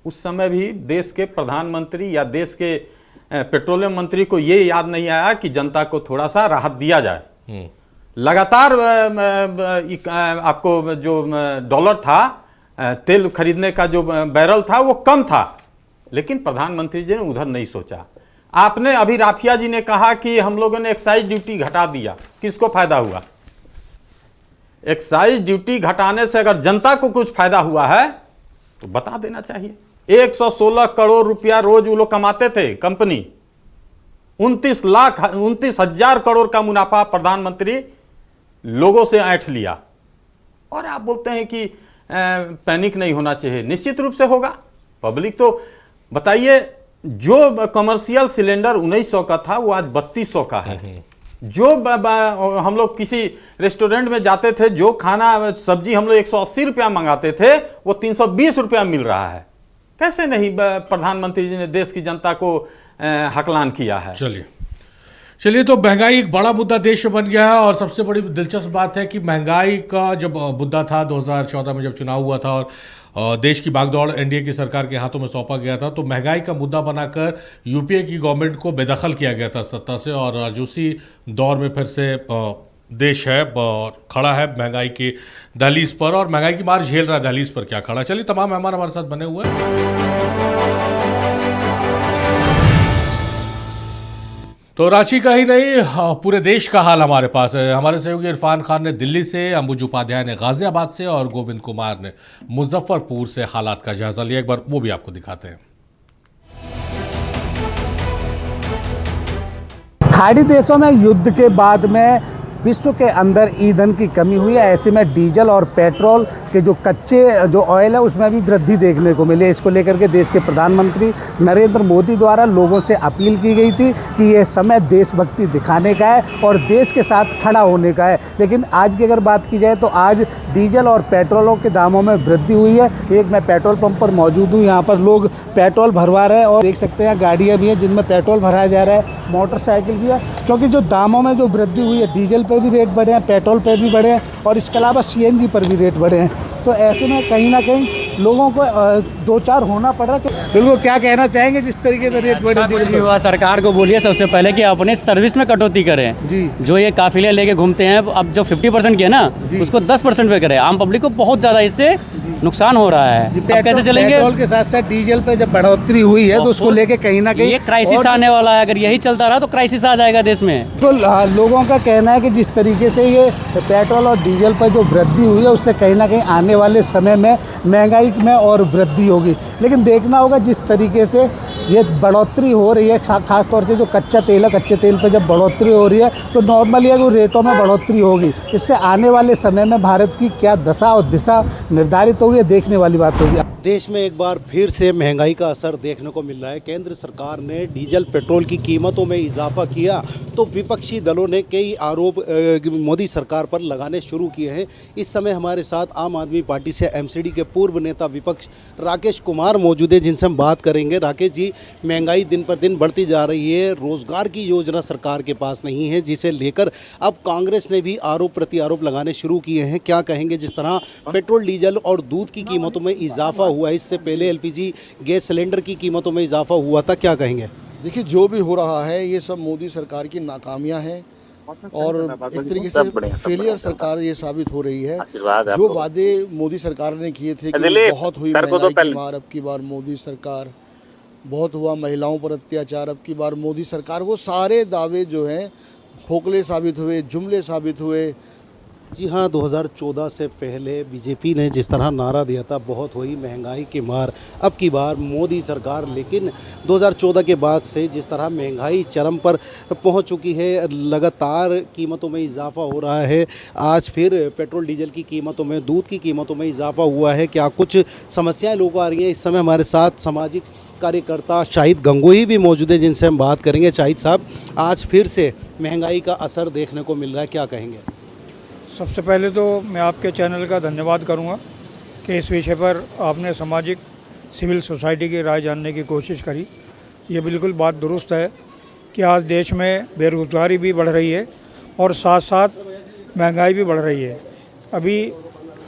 उस समय भी देश के प्रधानमंत्री या देश के पेट्रोलियम मंत्री को यह याद नहीं आया कि जनता को थोड़ा सा राहत दिया जाए। लगातार आपको जो डॉलर था, तेल खरीदने का जो बैरल था वो कम था, लेकिन प्रधानमंत्री जी ने उधर नहीं सोचा। आपने अभी राफिया जी ने कहा कि हम लोगों ने एक्साइज ड्यूटी घटा दिया, किसको फायदा हुआ? एक्साइज ड्यूटी घटाने से अगर जनता को कुछ फायदा हुआ है तो बता देना चाहिए। 116 करोड़ रुपया रोज वो लोग कमाते थे कंपनी, 29,29,000 करोड़ का मुनाफा प्रधानमंत्री लोगों से ऐंठ लिया, और आप बोलते हैं कि पैनिक नहीं होना चाहिए। निश्चित रूप से होगा। पब्लिक तो बताइए, जो कमर्शियल सिलेंडर 1900 का था वो आज 3200 का है। जो हम लोग किसी रेस्टोरेंट में जाते थे, जो खाना सब्जी हम लोग 180 रुपया मंगाते थे, वो 320 रुपया मिल रहा है। कैसे नहीं प्रधानमंत्री जी ने देश की जनता को हकलान किया है। चलिए, तो महंगाई एक बड़ा मुद्दा देश में बन गया है, और सबसे बड़ी दिलचस्प बात है कि महंगाई का जब मुद्दा था 2014 में जब चुनाव हुआ था और देश की भागदौड़ एनडीए की सरकार के हाथों में सौंपा गया था, तो महंगाई का मुद्दा बनाकर यूपीए की गवर्नमेंट को बेदखल किया गया था सत्ता से, और आज उसी दौर में फिर से देश है खड़ा है महंगाई की दहलीज पर, और महंगाई की मार झेल रहा है। दहलीज पर क्या खड़ा? चलिए, तमाम मेहमान हमारे साथ बने हुए हैं। तो रांची का ही नहीं, पूरे देश का हाल हमारे पास है। हमारे सहयोगी इरफान खान ने दिल्ली से, अंबुज उपाध्याय ने गाजियाबाद से और गोविंद कुमार ने मुजफ्फरपुर से हालात का जायजा लिया। एक बार वो भी आपको दिखाते हैं। खाड़ी देशों में युद्ध के बाद में विश्व के अंदर ईंधन की कमी हुई है। ऐसे में डीजल और पेट्रोल के जो कच्चे जो ऑयल है उसमें भी वृद्धि देखने को मिली। इसको लेकर के देश के प्रधानमंत्री नरेंद्र मोदी द्वारा लोगों से अपील की गई थी कि ये समय देशभक्ति दिखाने का है और देश के साथ खड़ा होने का है। लेकिन आज की अगर बात की जाए तो आज डीजल और पेट्रोलों के दामों में वृद्धि हुई है। एक मैं पेट्रोल पंप पर मौजूद हूँ, यहाँ पर लोग पेट्रोल भरवा रहे हैं और देख सकते हैं गाड़ियाँ भी हैं जिनमें पेट्रोल भराया जा रहा है, मोटरसाइकिल भी है। क्योंकि जो दामों में जो वृद्धि हुई है, डीजल पे भी रेट बढ़े हैं, पेट्रोल पे भी बढ़े हैं और इसके अलावा सीएनजी पर भी रेट बढ़े हैं। तो ऐसे में कहीं ना कहीं लोगों को दो चार होना पड़ रहा है। बिल्कुल, क्या कहना चाहेंगे जिस तरीके से रेट बढ़े? कुछ नहीं हुआ। सरकार को बोलिए सबसे पहले कि अपने सर्विस में कटौती करें जी। जो ये काफिले लेके घूमते हैं, अब जो 50% किया ना उसको 10% पे करें। आम पब्लिक को बहुत ज़्यादा इससे नुकसान हो रहा है। अब कैसे चलेंगे? पेट्रोल के साथ साथ डीजल पे जब बढ़ोतरी हुई है तो उसको लेके कहीं ना कहीं ये क्राइसिस आने वाला है। अगर यही चलता रहा तो क्राइसिस आ जाएगा देश में। तो लोगों का कहना है कि जिस तरीके से ये पेट्रोल और डीजल पर जो वृद्धि हुई है उससे कहीं ना कहीं आने वाले समय में महंगाई महंगाई में और वृद्धि होगी। लेकिन देखना होगा जिस तरीके से ये बढ़ोतरी हो रही है, खास तौर से जो कच्चा तेल है, कच्चे तेल पे जब बढ़ोतरी हो रही है तो नॉर्मली है वो रेटों में बढ़ोतरी होगी। इससे आने वाले समय में भारत की क्या दशा और दिशा निर्धारित होगी, देखने वाली बात होगी। देश में एक बार फिर से महंगाई का असर देखने को मिल रहा है। केंद्र सरकार ने डीजल पेट्रोल की कीमतों में इजाफा किया तो विपक्षी दलों ने कई आरोप मोदी सरकार पर लगाने शुरू किए हैं। इस समय हमारे साथ आम आदमी पार्टी से एमसीडी के पूर्व नेता विपक्ष राकेश कुमार मौजूद है, जिनसे हम बात करेंगे। राकेश जी, महंगाई दिन पर दिन बढ़ती जा रही है, रोजगार की योजना सरकार के पास नहीं है, जिसे लेकर अब कांग्रेस ने भी आरोप प्रति आरोप लगाने शुरू किए हैं। क्या कहेंगे? जिस तरह पेट्रोल, डीजल और दूध की कीमतों में इजाफा हुआ, इससे पहले एलपीजी गैस सिलेंडर की कीमतों में इजाफा हुआ था, क्या कहेंगे? देखिए, जो भी हो रहा है ये सब मोदी सरकार की नाकामियां हैं और एक तरीके से फेलियर सरकार ये साबित हो रही है। जो वादे मोदी सरकार ने किए थे कि बहुत हुई महंगाई की मार, अब की बार मोदी सरकार, बहुत हुआ महिलाओं पर अत्याचार, अब की बार मोदी सरकार, वो सारे दावे जो हैं खोखले साबित हुए, जुमले साबित हुए। जी हाँ, 2014 से पहले बीजेपी ने जिस तरह नारा दिया था, बहुत हुई महंगाई की मार, अब की बार मोदी सरकार, लेकिन 2014 के बाद से जिस तरह महंगाई चरम पर पहुंच चुकी है, लगातार कीमतों में इजाफा हो रहा है। आज फिर पेट्रोल डीजल की कीमतों में, दूध की कीमतों में इजाफा हुआ है। क्या कुछ समस्याएं लोगों को आ रही हैं? इस समय हमारे साथ सामाजिक कार्यकर्ता शाहिद गंगोही भी मौजूद है, जिनसे हम बात करेंगे। शाहिद साहब, आज फिर से महंगाई का असर देखने को मिल रहा है, क्या कहेंगे? सबसे पहले तो मैं आपके चैनल का धन्यवाद करूंगा कि इस विषय पर आपने सामाजिक सिविल सोसाइटी की राय जानने की कोशिश करी। ये बिल्कुल बात दुरुस्त है कि आज देश में बेरोज़गारी भी बढ़ रही है और साथ साथ महंगाई भी बढ़ रही है। अभी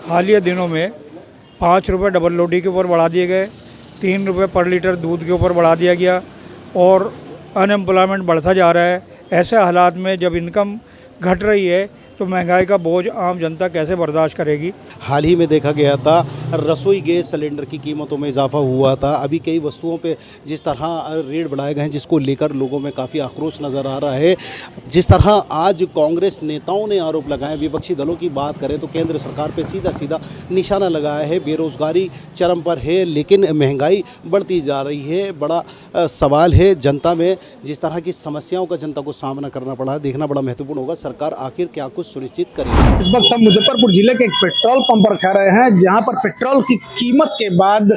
हालिया दिनों में 5 रुपये डबल रोटी के ऊपर बढ़ा दिए गए, 3 रुपये पर लीटर दूध के ऊपर बढ़ा दिया गया और अनएम्प्लॉयमेंट बढ़ता जा रहा है। ऐसे हालात में जब इनकम घट रही है तो महंगाई का बोझ आम जनता कैसे बर्दाश्त करेगी? हाल ही में देखा गया था रसोई गैस सिलेंडर की कीमतों में इजाफा हुआ था। अभी कई वस्तुओं पे जिस तरह रेट बढ़ाए गए हैं, जिसको लेकर लोगों में काफ़ी आक्रोश नज़र आ रहा है। जिस तरह आज कांग्रेस नेताओं ने आरोप लगाए, विपक्षी दलों की बात करें तो केंद्र सरकार पे सीधा सीधा निशाना लगाया है। बेरोज़गारी चरम पर है, लेकिन महंगाई बढ़ती जा रही है। बड़ा सवाल है जनता में, जिस तरह की समस्याओं का जनता को सामना करना पड़ा, देखना बड़ा महत्वपूर्ण होगा सरकार आखिर क्या कुछ सुनिश्चित करेगी। इस वक्त हम मुजफ्फरपुर जिले के एक पेट्रोल पंप पर खा रहे हैं, जहां पर पेट्रोल की कीमत के बाद,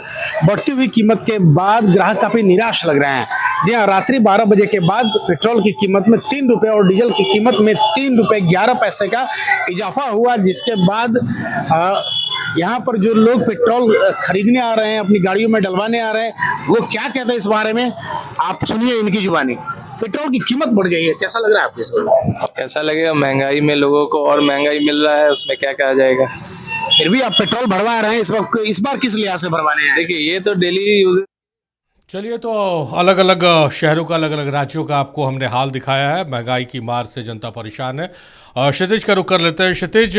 बढ़ती हुई कीमत के बाद ग्राहक काफी निराश लग रहे हैं। जी हाँ, रात्रि 12 बजे के बाद पेट्रोल की कीमत में 3 रुपये और डीजल की कीमत में 3 रुपये 11 पैसे का इजाफा हुआ, जिसके बाद यहाँ पर जो लोग पेट्रोल खरीदने आ रहे हैं, अपनी गाड़ियों में डलवाने आ रहे हैं, वो क्या कहते हैं इस बारे में आप सुनिए इनकी जुबानी। पेट्रोल की कीमत बढ़ गई है, कैसा लग रहा है आपको इस बार? कैसा लगेगा? महंगाई में लोगों को और महंगाई मिल रहा है, उसमें क्या कहा जाएगा। फिर भी आप पेट्रोल भरवा रहे हैं इस वक्त, इस बार किस लिहाज से भरवाने हैं? देखिए, ये तो डेली यूज। चलिए, तो अलग अलग शहरों का, अलग अलग राज्यों का आपको हमने हाल दिखाया है। महंगाई की मार से जनता परेशान है। क्षितिज का रुख कर लेते हैं। क्षितिज,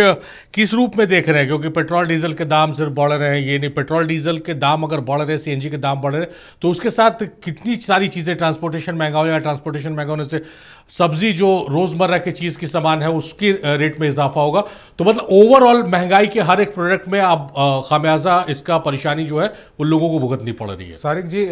किस रूप में देख रहे हैं? क्योंकि पेट्रोल डीजल के दाम सिर्फ बढ़ रहे हैं, ये नहीं, पेट्रोल डीजल के दाम अगर बढ़ रहे हैं, सीएनजी के दाम बढ़ रहे हैं, तो उसके साथ कितनी सारी चीज़ें, ट्रांसपोर्टेशन महंगा हो जाएगा, ट्रांसपोर्टेशन महंगा होने से सब्जी जो रोज़मर्रा की चीज़ की सामान है उसकी रेट में इजाफा होगा। तो मतलब ओवरऑल महंगाई के हर एक प्रोडक्ट में अब खामियाजा, इसका परेशानी जो है वो लोगों को भुगतनी पड़ रही है। सारिक जी,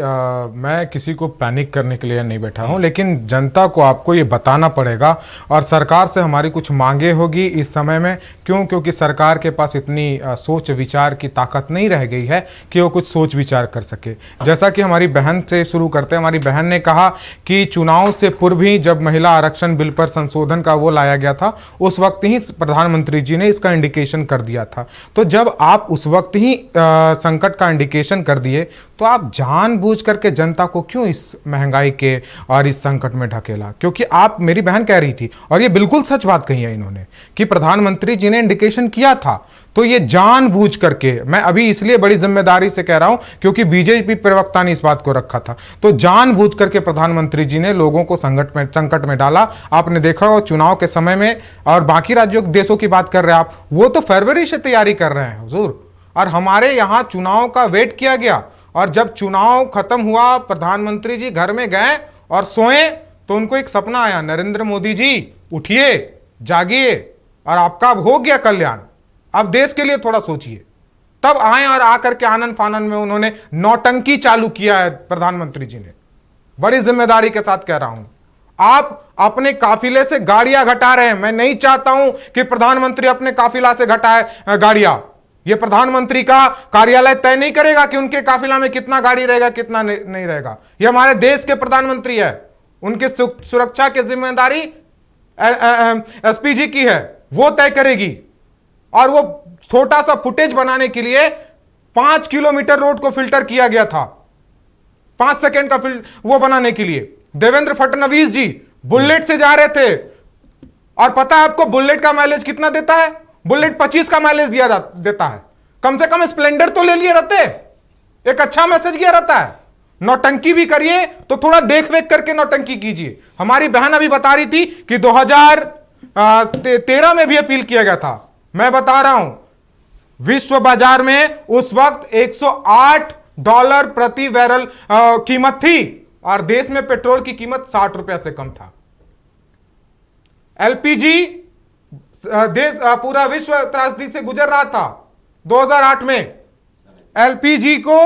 मैं किसी को पैनिक करने के लिए नहीं बैठा हूं, लेकिन जनता को आपको ये बताना पड़ेगा और सरकार से हमारी कुछ मांगे होगी इस समय में। क्यों? क्योंकि सरकार के पास इतनी सोच विचार की ताकत नहीं रह गई है कि वो कुछ सोच विचार कर सके। जैसा कि हमारी बहन से शुरू करते हैं, हमारी बहन ने कहा कि चुनाव से पूर्व ही जब महिला आरक्षण बिल पर संशोधन का वो लाया गया था, उस वक्त ही प्रधानमंत्री जी ने इसका इंडिकेशन कर दिया था। तो जब आप उस वक्त ही संकट का इंडिकेशन कर दिए, तो आप जानबूझ करके जनता को क्यों इस महंगाई के और इस संकट में ढकेला? क्योंकि आप, मेरी बहन कह रही थी, और ये बिल्कुल सच बात कही है इन्होंने, कि प्रधानमंत्री जी ने इंडिकेशन किया था, तो ये जानबूझ करके, मैं अभी इसलिए बड़ी जिम्मेदारी से कह रहा हूं क्योंकि बीजेपी प्रवक्ता ने इस बात को रखा था, तो जानबूझ करके प्रधानमंत्री जी ने लोगों को संकट में डाला। आपने देखा हो चुनाव के समय में, और बाकी राज्यों देशों की बात कर रहे हैं आप, वो तो फरवरी से तैयारी कर रहे हैं हुजूर, और हमारे यहां चुनाव का वेट किया गया, और जब चुनाव खत्म हुआ, प्रधानमंत्री जी घर में गए और सोए, तो उनको एक सपना आया, नरेंद्र मोदी जी उठिए, जागिए, और आपका अब हो गया कल्याण, अब देश के लिए थोड़ा सोचिए। तब आए और आकर के आनंद फानन में उन्होंने नौटंकी चालू किया है। प्रधानमंत्री जी ने, बड़ी जिम्मेदारी के साथ कह रहा हूं, आप अपने काफिले से गाड़ियां घटा रहे हैं। मैं नहीं चाहता हूं कि प्रधानमंत्री अपने काफिला से घटाए गाड़ियां। यह प्रधानमंत्री का कार्यालय तय नहीं करेगा कि उनके काफिला में कितना गाड़ी रहेगा, कितना नहीं रहेगा। यह हमारे देश के प्रधानमंत्री है, उनके सुरक्षा की जिम्मेदारी एसपीजी की है, वो तय करेगी। और वो छोटा सा फुटेज बनाने के लिए 5 किलोमीटर रोड को फिल्टर किया गया था, 5 सेकेंड का वो बनाने के लिए। देवेंद्र फडणवीस जी बुलेट से जा रहे थे, और पता है आपको बुलेट का माइलेज कितना देता है? बुलेट 25 का माइलेज देता है। कम से कम स्प्लेंडर तो ले लिए रहते, एक अच्छा मैसेज गया रहता है। नौटंकी भी करिए तो थोड़ा देख रेख करके नौटंकी कीजिए। हमारी बहन अभी बता रही थी कि 2013 में भी अपील किया गया था। मैं बता रहा हूं, विश्व बाजार में उस वक्त $108 प्रति बैरल कीमत थी, और देश में पेट्रोल की कीमत 60 रुपए से कम था। एलपीजी देश पूरा विश्व त्रासदी से गुजर रहा था। 2008 में एलपीजी को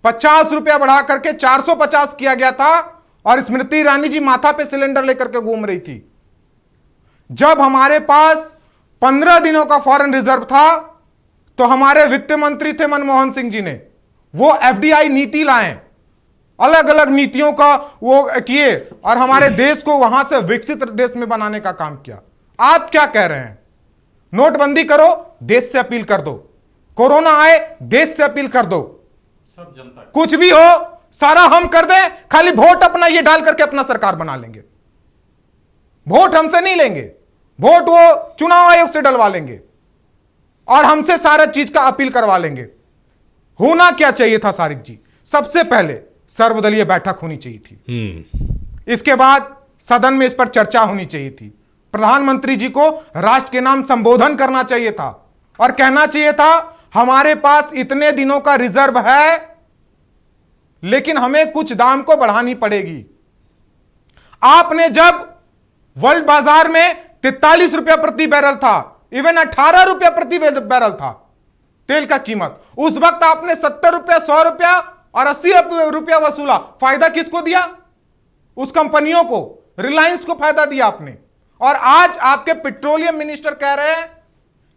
50 रुपया बढ़ा करके 450 किया गया था, और स्मृति ईरानी जी माथा पे सिलेंडर लेकर के घूम रही थी। जब हमारे पास 15 दिनों का फॉरेन रिजर्व था, तो हमारे वित्त मंत्री थे मनमोहन सिंह जी ने, वो एफडीआई नीति लाए, अलग अलग नीतियों का वो किए, और हमारे देश को वहां से विकसित देश में बनाने का काम किया। आप क्या कह रहे हैं? नोटबंदी करो, देश से अपील कर दो। कोरोना आए, देश से अपील कर दो। सब जनता कुछ भी हो, सारा हम कर दें, खाली वोट अपना ये डाल करके अपना सरकार बना लेंगे। वोट हमसे नहीं लेंगे, वोट वो चुनाव आयोग से डलवा लेंगे, और हमसे सारा चीज का अपील करवा लेंगे। होना क्या चाहिए था सारिक जी? सबसे पहले सर्वदलीय बैठक होनी चाहिए थी। इसके बाद सदन में इस पर चर्चा होनी चाहिए थी। प्रधानमंत्री जी को राष्ट्र के नाम संबोधन करना चाहिए था, और कहना चाहिए था हमारे पास इतने दिनों का रिजर्व है, लेकिन हमें कुछ दाम को बढ़ानी पड़ेगी। आपने जब वर्ल्ड बाजार में 43 रुपया प्रति बैरल था, इवन 18 रुपया प्रति बैरल था तेल का कीमत, उस वक्त आपने 70 रुपया, 100 रुपया और 80 रुपया वसूला। फायदा किसको दिया? उस कंपनियों को, रिलायंस को फायदा दिया आपने। और आज आपके पेट्रोलियम मिनिस्टर कह रहे हैं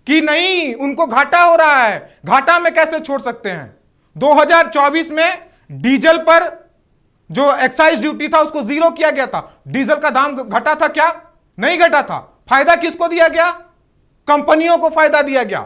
कि नहीं, उनको घाटा हो रहा है। घाटा में कैसे छोड़ सकते हैं? 2024 में डीजल पर जो एक्साइज ड्यूटी था उसको जीरो किया गया था। डीजल का दाम घटा था क्या? नहीं घटा था। फायदा किसको दिया गया? कंपनियों को फायदा दिया गया।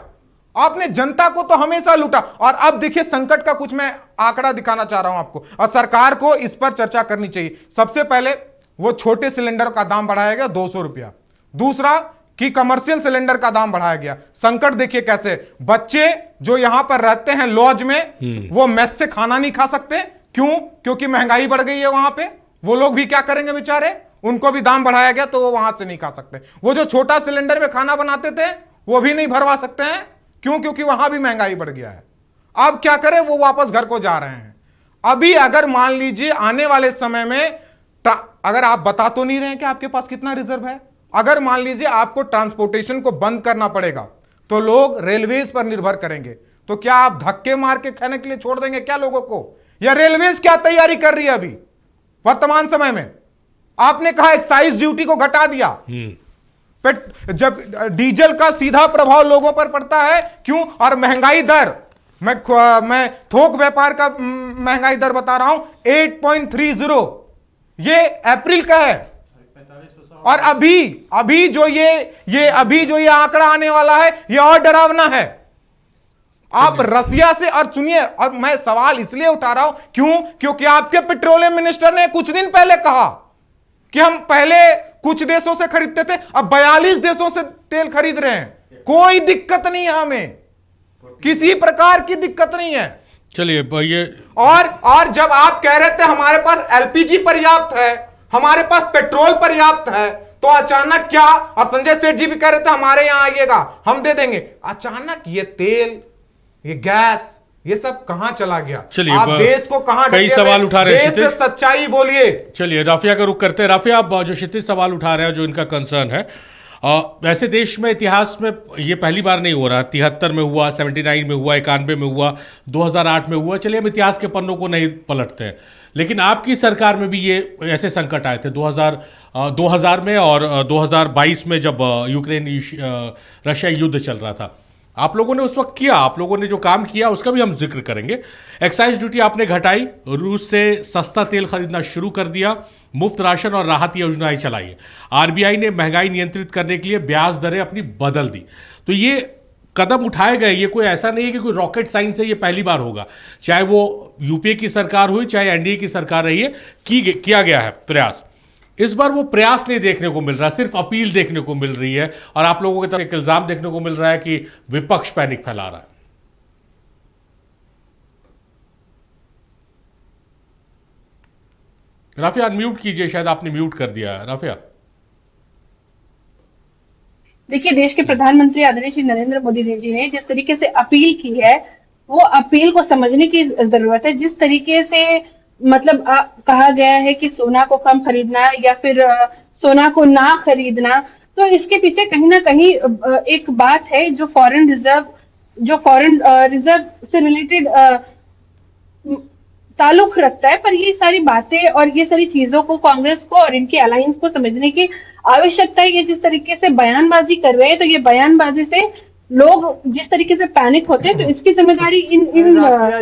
आपने जनता को तो हमेशा लूटा। और अब देखिए संकट का कुछ मैं आंकड़ा दिखाना चाह रहा हूं आपको, और सरकार को इस पर चर्चा करनी चाहिए। सबसे पहले वो छोटे सिलेंडर का दाम बढ़ाया गया 200 रुपया। दूसरा कि कमर्शियल सिलेंडर का दाम बढ़ाया गया। संकट देखिए कैसे, बच्चे जो यहां पर रहते हैं लॉज में, वो मेस से खाना नहीं खा सकते। क्यों? क्योंकि महंगाई बढ़ गई है वहां पे। वो लोग भी क्या करेंगे बेचारे? उनको भी दाम बढ़ाया गया तो वो वहां से नहीं खा सकते। वो जो छोटा सिलेंडर में खाना बनाते थे वो भी नहीं भरवा सकते हैं। क्यों? क्योंकि वहां भी महंगाई बढ़ गया है। अब क्या करें? वो वापस घर को जा रहे हैं। अभी अगर मान लीजिए आने वाले समय में, अगर आप बता तो नहीं रहे हैं कि आपके पास कितना रिजर्व है, अगर मान लीजिए आपको ट्रांसपोर्टेशन को बंद करना पड़ेगा तो लोग रेलवेज पर निर्भर करेंगे। तो क्या आप धक्के मार के खाने के लिए छोड़ देंगे क्या लोगों को? या रेलवेज क्या तैयारी कर रही है अभी वर्तमान समय में? आपने कहा एक्साइज ड्यूटी को घटा दिया। जब डीजल का सीधा प्रभाव लोगों पर पड़ता है। क्यों? और महंगाई दर, मैं थोक व्यापार का महंगाई दर बता रहा हूं 8.30, ये अप्रैल का है। और अभी जो ये आंकड़ा आने वाला है ये और डरावना है। आप रसिया से, और सुनिए, और मैं सवाल इसलिए उठा रहा हूं क्यों? क्योंकि आपके पेट्रोलियम मिनिस्टर ने कुछ दिन पहले कहा कि हम पहले कुछ देशों से खरीदते थे, अब 42 देशों से तेल खरीद रहे हैं। कोई दिक्कत नहीं है, हमें किसी प्रकार की दिक्कत नहीं है। चलिए ये और जब आप कह रहे थे हमारे पास एलपीजी पर्याप्त है, हमारे पास पेट्रोल पर्याप्त है, तो अचानक क्या? और संजय सेठ जी भी कह रहे थे हमारे यहां आइएगा, हम दे देंगे। अचानक ये तेल, ये गैस, ये सब कहां चला गया? चलिए, आप देश को कहां, कई सवाल उठा रहे हैं। देश से सच्चाई बोलिए। चलिए राफिया का रुख करते हैं। राफिया, आप जो क्षितिज सवाल उठा रहे हैं, जो इनका कंसर्न है, वैसे देश में इतिहास में ये पहली बार नहीं हो रहा। 73 में हुआ, 79 में हुआ, 91 में हुआ, 2008 में हुआ। चलिए हम इतिहास के पन्नों को नहीं पलटते हैं, लेकिन आपकी सरकार में भी ये ऐसे संकट आए थे 2000 में और 2022 में जब यूक्रेन रशिया युद्ध चल रहा था। आप लोगों ने उस वक्त किया, आप लोगों ने जो काम किया उसका भी हम जिक्र करेंगे। एक्साइज ड्यूटी आपने घटाई, रूस से सस्ता तेल खरीदना शुरू कर दिया, मुफ्त राशन और राहत योजनाएं चलाई है। आरबीआई ने महंगाई नियंत्रित करने के लिए ब्याज दरें अपनी बदल दी। तो ये कदम उठाए गए, ये कोई ऐसा नहीं है कि कोई रॉकेट साइंस है, ये पहली बार होगा। चाहे वो यूपीए की सरकार हुई, चाहे एनडीए की सरकार रही है, किया गया है प्रयास। इस बार वो प्रयास नहीं देखने को मिल रहा, सिर्फ अपील देखने को मिल रही है और आप लोगों की तरफ एक इल्जाम देखने को मिल रहा है कि विपक्ष पैनिक फैला रहा है। राफिया अनम्यूट कीजिए, शायद आपने म्यूट कर दिया है। राफिया, देखिए, देश के प्रधानमंत्री आदरणीय श्री नरेंद्र मोदी जी ने जिस तरीके से अपील की है, वो अपील को समझने की जरूरत है। जिस तरीके से मतलब कहा गया है कि सोना को कम खरीदना या फिर सोना को ना खरीदना, तो इसके पीछे कहीं ना कहीं एक बात है जो फॉरेन रिजर्व से रिलेटेड ताल्लुक रखता है। पर ये सारी बातें और ये सारी चीजों को कांग्रेस को और इनके अलायंस को समझने की आवश्यकता है। ये जिस तरीके से बयानबाजी कर रहे हैं, तो ये बयानबाजी से लोग जिस तरीके से पैनिक होते हैं, तो इसकी जिम्मेदारी इन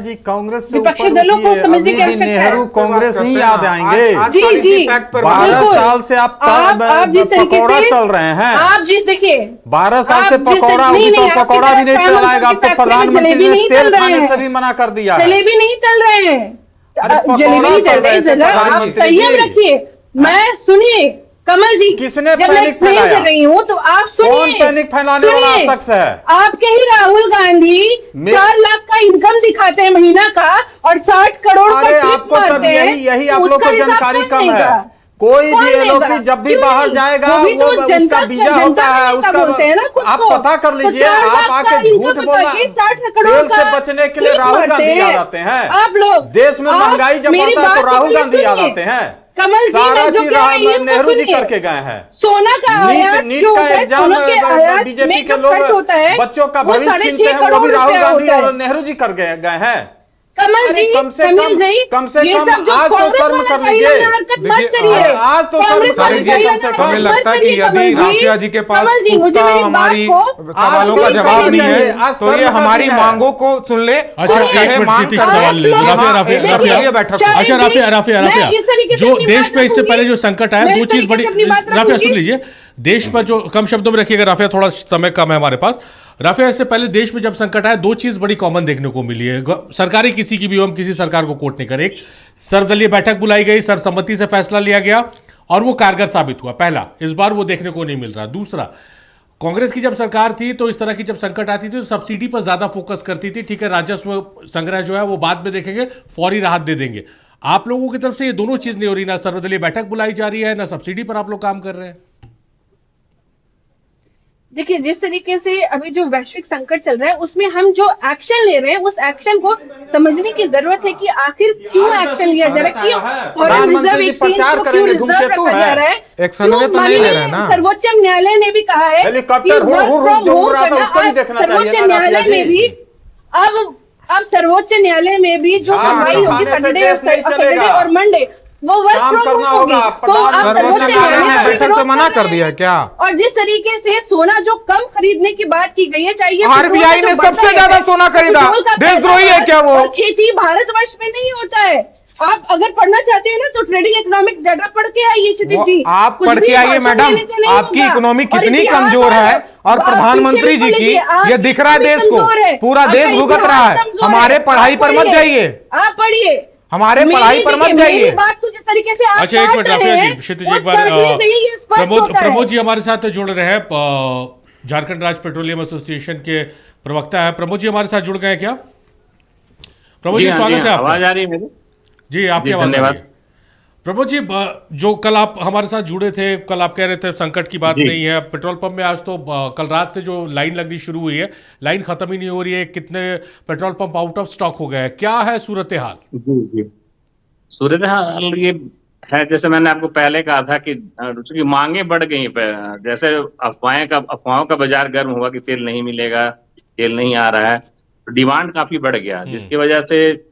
जी कांग्रेस से विपक्षी दलों को समझने की आवश्यकता है। नेहरू कांग्रेस ही याद आएंगे। जी जी, 12 साल से आप पकौड़ा तल रहे हैं। आप जिस देखिए 12 साल से पकौड़ा होगी तो पकौड़ा भी नहीं चलाएगा। अब तो प्रधानमंत्री ने तेल खाने से भी मना कर दिया। जलेबी नहीं चल रहे हैं, जलेबी नहीं चल रही। जरा आप संयम रखिए, मैं सुनिए कमल जी, किसने जब मैं एक्सप्लेन कर रही हूँ तो आप सुनिए। कौन पैनिक फैलाने वाला शख्स है? आपके ही राहुल गांधी 4 लाख का इनकम दिखाते हैं महीना का और 60 करोड़ का ट्रिप मारते हैं। यही आप लोग को जानकारी कम है। कोई भी एलओपी जब भी बाहर जाएगा वो उसका वीजा होता है, उसका आप पता कर लीजिए। आप आके झूठ बोलना, तेल से बचने के लिए राहुल गांधी याद आते हैं। आप लोग देश में महंगाई जब बढ़ता है तो राहुल गांधी याद आते हैं। कमल जी, सारा चीज नेहरू जी करके गए हैं। सोना का नीट का एग्जाम बीजेपी के लोग बच्चों का भविष्य छीनते हैं, वो भी राहुल गांधी और नेहरू जी कर गए हैं। कमल जी, कम से कम आज तो शर्म कर लीजिए। आज तो शर्म कर लीजिए कम से कम। हमें लगता है कि यदि राफिया जी के पास पुख्ता हमारी सवालों का जवाब नहीं है तो ये हमारी मांगों को सुन ले। अच्छा, राफिया, जो देश पे इससे पहले जो संकट आया, दो चीज बड़ी, राफिया सुन लीजिए, देश पर जो कम शब्दों में रखिएगा राफिया, थोड़ा समय कम है हमारे पास। राफिया, इससे पहले देश में जब संकट आया, दो चीज बड़ी कॉमन देखने को मिली है। सरकारी किसी की भी, हम किसी सरकार को कोट नहीं करें। एक, सर्वदलीय बैठक बुलाई गई, सर्वसम्मति से फैसला लिया गया और वो कारगर साबित हुआ। पहला, इस बार वो देखने को नहीं मिल रहा। दूसरा, कांग्रेस की जब सरकार थी तो इस तरह की जब संकट आती थी तो सब्सिडी पर ज्यादा फोकस करती थी। ठीक है, राजस्व संग्रह जो है वो बाद में देखेंगे, फौरी राहत दे देंगे। आप लोगों की तरफ से ये दोनों चीज नहीं हो रही, ना सर्वदलीय बैठक बुलाई जा रही है, ना सब्सिडी पर आप लोग काम कर रहे हैं। देखिए, जिस तरीके से अभी जो वैश्विक संकट चल रहा है उसमें हम जो एक्शन ले रहे हैं, उस एक्शन को समझने की जरूरत है कि आखिर क्यों एक्शन लिया जा रहा है, क्यों रिजर्व एक्सचेंज को क्यों रिजर्व रखा जा रहा है। सर्वोच्च न्यायालय ने भी कहा है, सर्वोच्च न्यायालय में भी अब सर्वोच्च न्यायालय में भी जो सुनवाई होगी सैटरडे और मंडे, वो वर्क फ्रॉम होम होगी। तो आप सर्वोच्च न्यायालय बैठक तो मना कर दिया क्या? और जिस तरीके से सोना जो कम खरीदने की बात की गई है, चाहिए आरबीआई ने सबसे ज्यादा सोना खरीदा, देशद्रोही है क्या वो? खेती भारतवर्ष में नहीं होता है। आप अगर पढ़ना चाहते हैं ना तो ट्रेडिंग इकोनॉमिक डाटा पढ़ के आइए क्षितिज जी। आप पढ़ के आइए मैडम, आपकी इकोनॉमी कितनी कमजोर है और प्रधानमंत्री जी की ये दिख रहा है देश को, पूरा देश भुगत रहा है। हमारे पढ़ाई पर मत जाइए, आप पढ़िए, हमारे पढ़ाई पर मत जाइए। बात तो जिस तरीके से आप अच्छा, एक मिनट राफिया जी, क्षितिज एक बार प्रमोद जी हमारे साथ जुड़ रहे हैं, झारखंड राज्य पेट्रोलियम एसोसिएशन के प्रवक्ता है। प्रमोद जी हमारे साथ जुड़ गए हैं क्या? प्रमोद जी, स्वागत है आपका। आवाज आ रही है मेरी? जी, आपकी आवाज आ रही है। प्रमोद जी, जो कल आप हमारे साथ जुड़े थे, कल आप कह रहे थे संकट की बात नहीं है पेट्रोल पंप में। आज तो कल रात से जो लाइन लगनी शुरू हुई है, लाइन खत्म ही नहीं हो रही है। कितने petrol pump out of stock हो गए हैं, क्या है सूरत हाल? जी, सूरत हाल ये है, जैसे मैंने आपको पहले कहा था कि चूंकि मांगे बढ़ गई, जैसे अफवाहों का बाजार गर्म हुआ कि तेल नहीं मिलेगा, तेल नहीं आ रहा है, तो डिमांड काफी बढ़ गया, जिसकी वजह से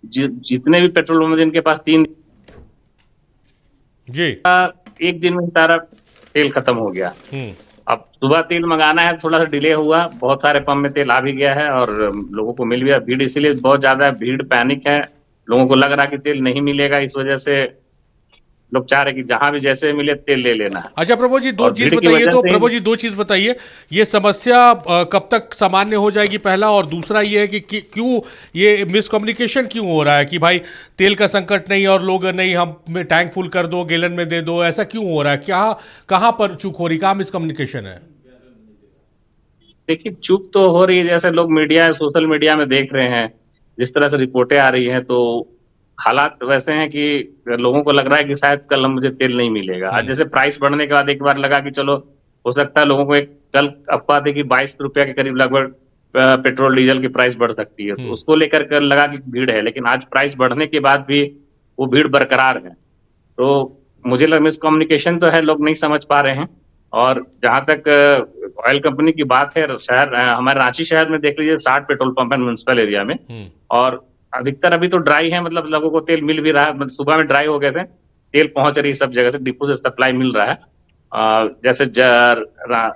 जितने भी पेट्रोल पंप जिनके पास 3 जी एक दिन में सारा तेल खत्म हो गया। अब सुबह तेल मंगाना है, थोड़ा सा डिले हुआ, बहुत सारे पंप में तेल आ भी गया है और लोगों को मिल गया। भीड़ इसीलिए बहुत ज्यादा है, भीड़ पैनिक है, लोगों को लग रहा है कि तेल नहीं मिलेगा, इस वजह से लोग चाह रहे कि जहां भी जैसे मिले तेल ले लेना। अच्छा प्रभु जी, दो चीज बताइए तो प्रभु जी 2 चीज बताइए, ये समस्या कब तक सामान्य हो जाएगी पहला, और दूसरा ये है कि क्यों ये मिसकम्युनिकेशन क्यों हो रहा है कि भाई तेल का संकट नहीं और लोग नहीं, हम टैंक फुल कर दो, गैलन में दे दो, ऐसा क्यों हो रहा है? क्या कहाँ पर चूक हो रही, कहाँ मिसकम्युनिकेशन है? देखिए चूक तो हो रही है, जैसे लोग मीडिया सोशल मीडिया में देख रहे हैं, जिस तरह से रिपोर्टें आ रही हैं, तो हालात वैसे हैं कि लोगों को लग रहा है कि शायद कल मुझे तेल नहीं मिलेगा। आज जैसे प्राइस बढ़ने के बाद एक बार लगा कि चलो हो सकता है, लोगों को एक कल अफवाह थी कि 22 रुपया के करीब लगभग पेट्रोल डीजल की प्राइस बढ़ सकती है, तो उसको लेकर कर लगा कि भीड़ है, लेकिन आज प्राइस बढ़ने के बाद भी वो भीड़ बरकरार है। तो मुझे लगा मिसकम्युनिकेशन तो है, लोग नहीं समझ पा रहे हैं। और जहां तक ऑयल कंपनी की बात है, हमारे रांची शहर में देख लीजिए 60 पेट्रोल पंप है म्युनिसिपल एरिया में, और अधिकतर अभी तो ड्राई है, मतलब लोगों को तेल मिल भी रहा है, मतलब सुबह में ड्राई हो गए थे, तेल पहुंच रही सब जगह से, डिपो से सप्लाई मिल रहा है। जैसे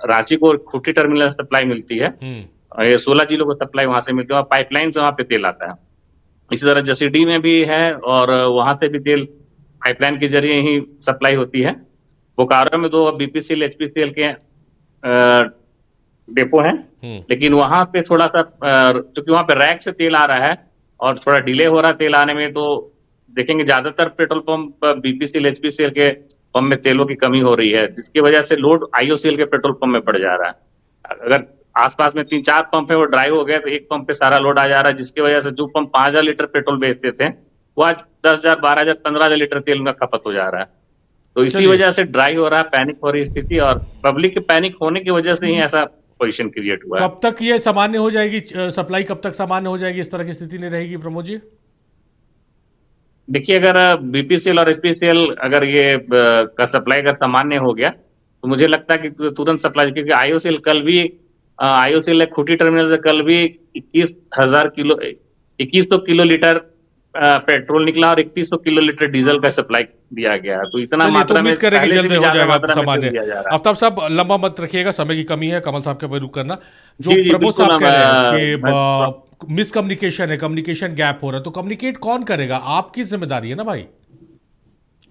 रांची को खुट्टी टर्मिनल से सप्लाई मिलती है, ये 16 जिलों को सप्लाई वहां से मिलती है, पाइपलाइन से वहां पे तेल आता है। इसी तरह जसीडी में भी है, और वहां से भी तेल पाइपलाइन के जरिए ही सप्लाई होती है। बोकारो में 2 बीपीसीएल एचपीसीएल के डेपो हैं, लेकिन वहां पे थोड़ा सा क्योंकि वहां पे रैक से तेल आ रहा है और थोड़ा डिले हो रहा है तेल आने में, तो देखेंगे ज्यादातर पेट्रोल पंप बीपीसीएल एचपीसीएल के पंप में तेलों की कमी हो रही है, जिसकी वजह से लोड आईओसीएल के पेट्रोल पंप में बढ़ जा रहा है। अगर आसपास में 3-4 पंप है वो ड्राई हो गए, तो एक पंप पे सारा लोड आ जा रहा है, जिसकी वजह से जो पंप 5000 लीटर पेट्रोल बेचते थे वो आज 10,000, 12,000, 15,000 लीटर तेल उनका खपत हो जा रहा है। तो इसी वजह से ड्राई हो रहा है, पैनिक हो रही स्थिति, और पब्लिक के पैनिक होने की वजह से ही ऐसा पोजीशन क्रिएट हुआ है। कब तक ये सामान्य हो जाएगी, सप्लाई कब तक सामान्य हो जाएगी, इस तरह की स्थिति नहीं रहेगी प्रमोद जी? देखिए अगर बीपीसीएल और एचपीसीएल अगर ये का सप्लाई अगर सामान्य हो गया, तो मुझे लगता है कि तुरंत सप्लाई, क्योंकि आईओसीएल कल भी आईओसीएल खुटी टर्मिनल से कल भी 2100 किलो लीटर पेट्रोल निकला और 3100 किलो लीटर डीजल का सप्लाई दिया गया है। तो इतना मात्रा में जल्द हो जाएगा सामान्य। आफ्ताब साहब लंबा मत रखिएगा, समय की कमी है, कमल साहब के रुक करना। जो प्रमोद साहब कह रहे हैं कि मिसकम्युनिकेशन है, कम्युनिकेशन गैप हो रहा है, तो कम्युनिकेट कौन करेगा? आपकी जिम्मेदारी है ना भाई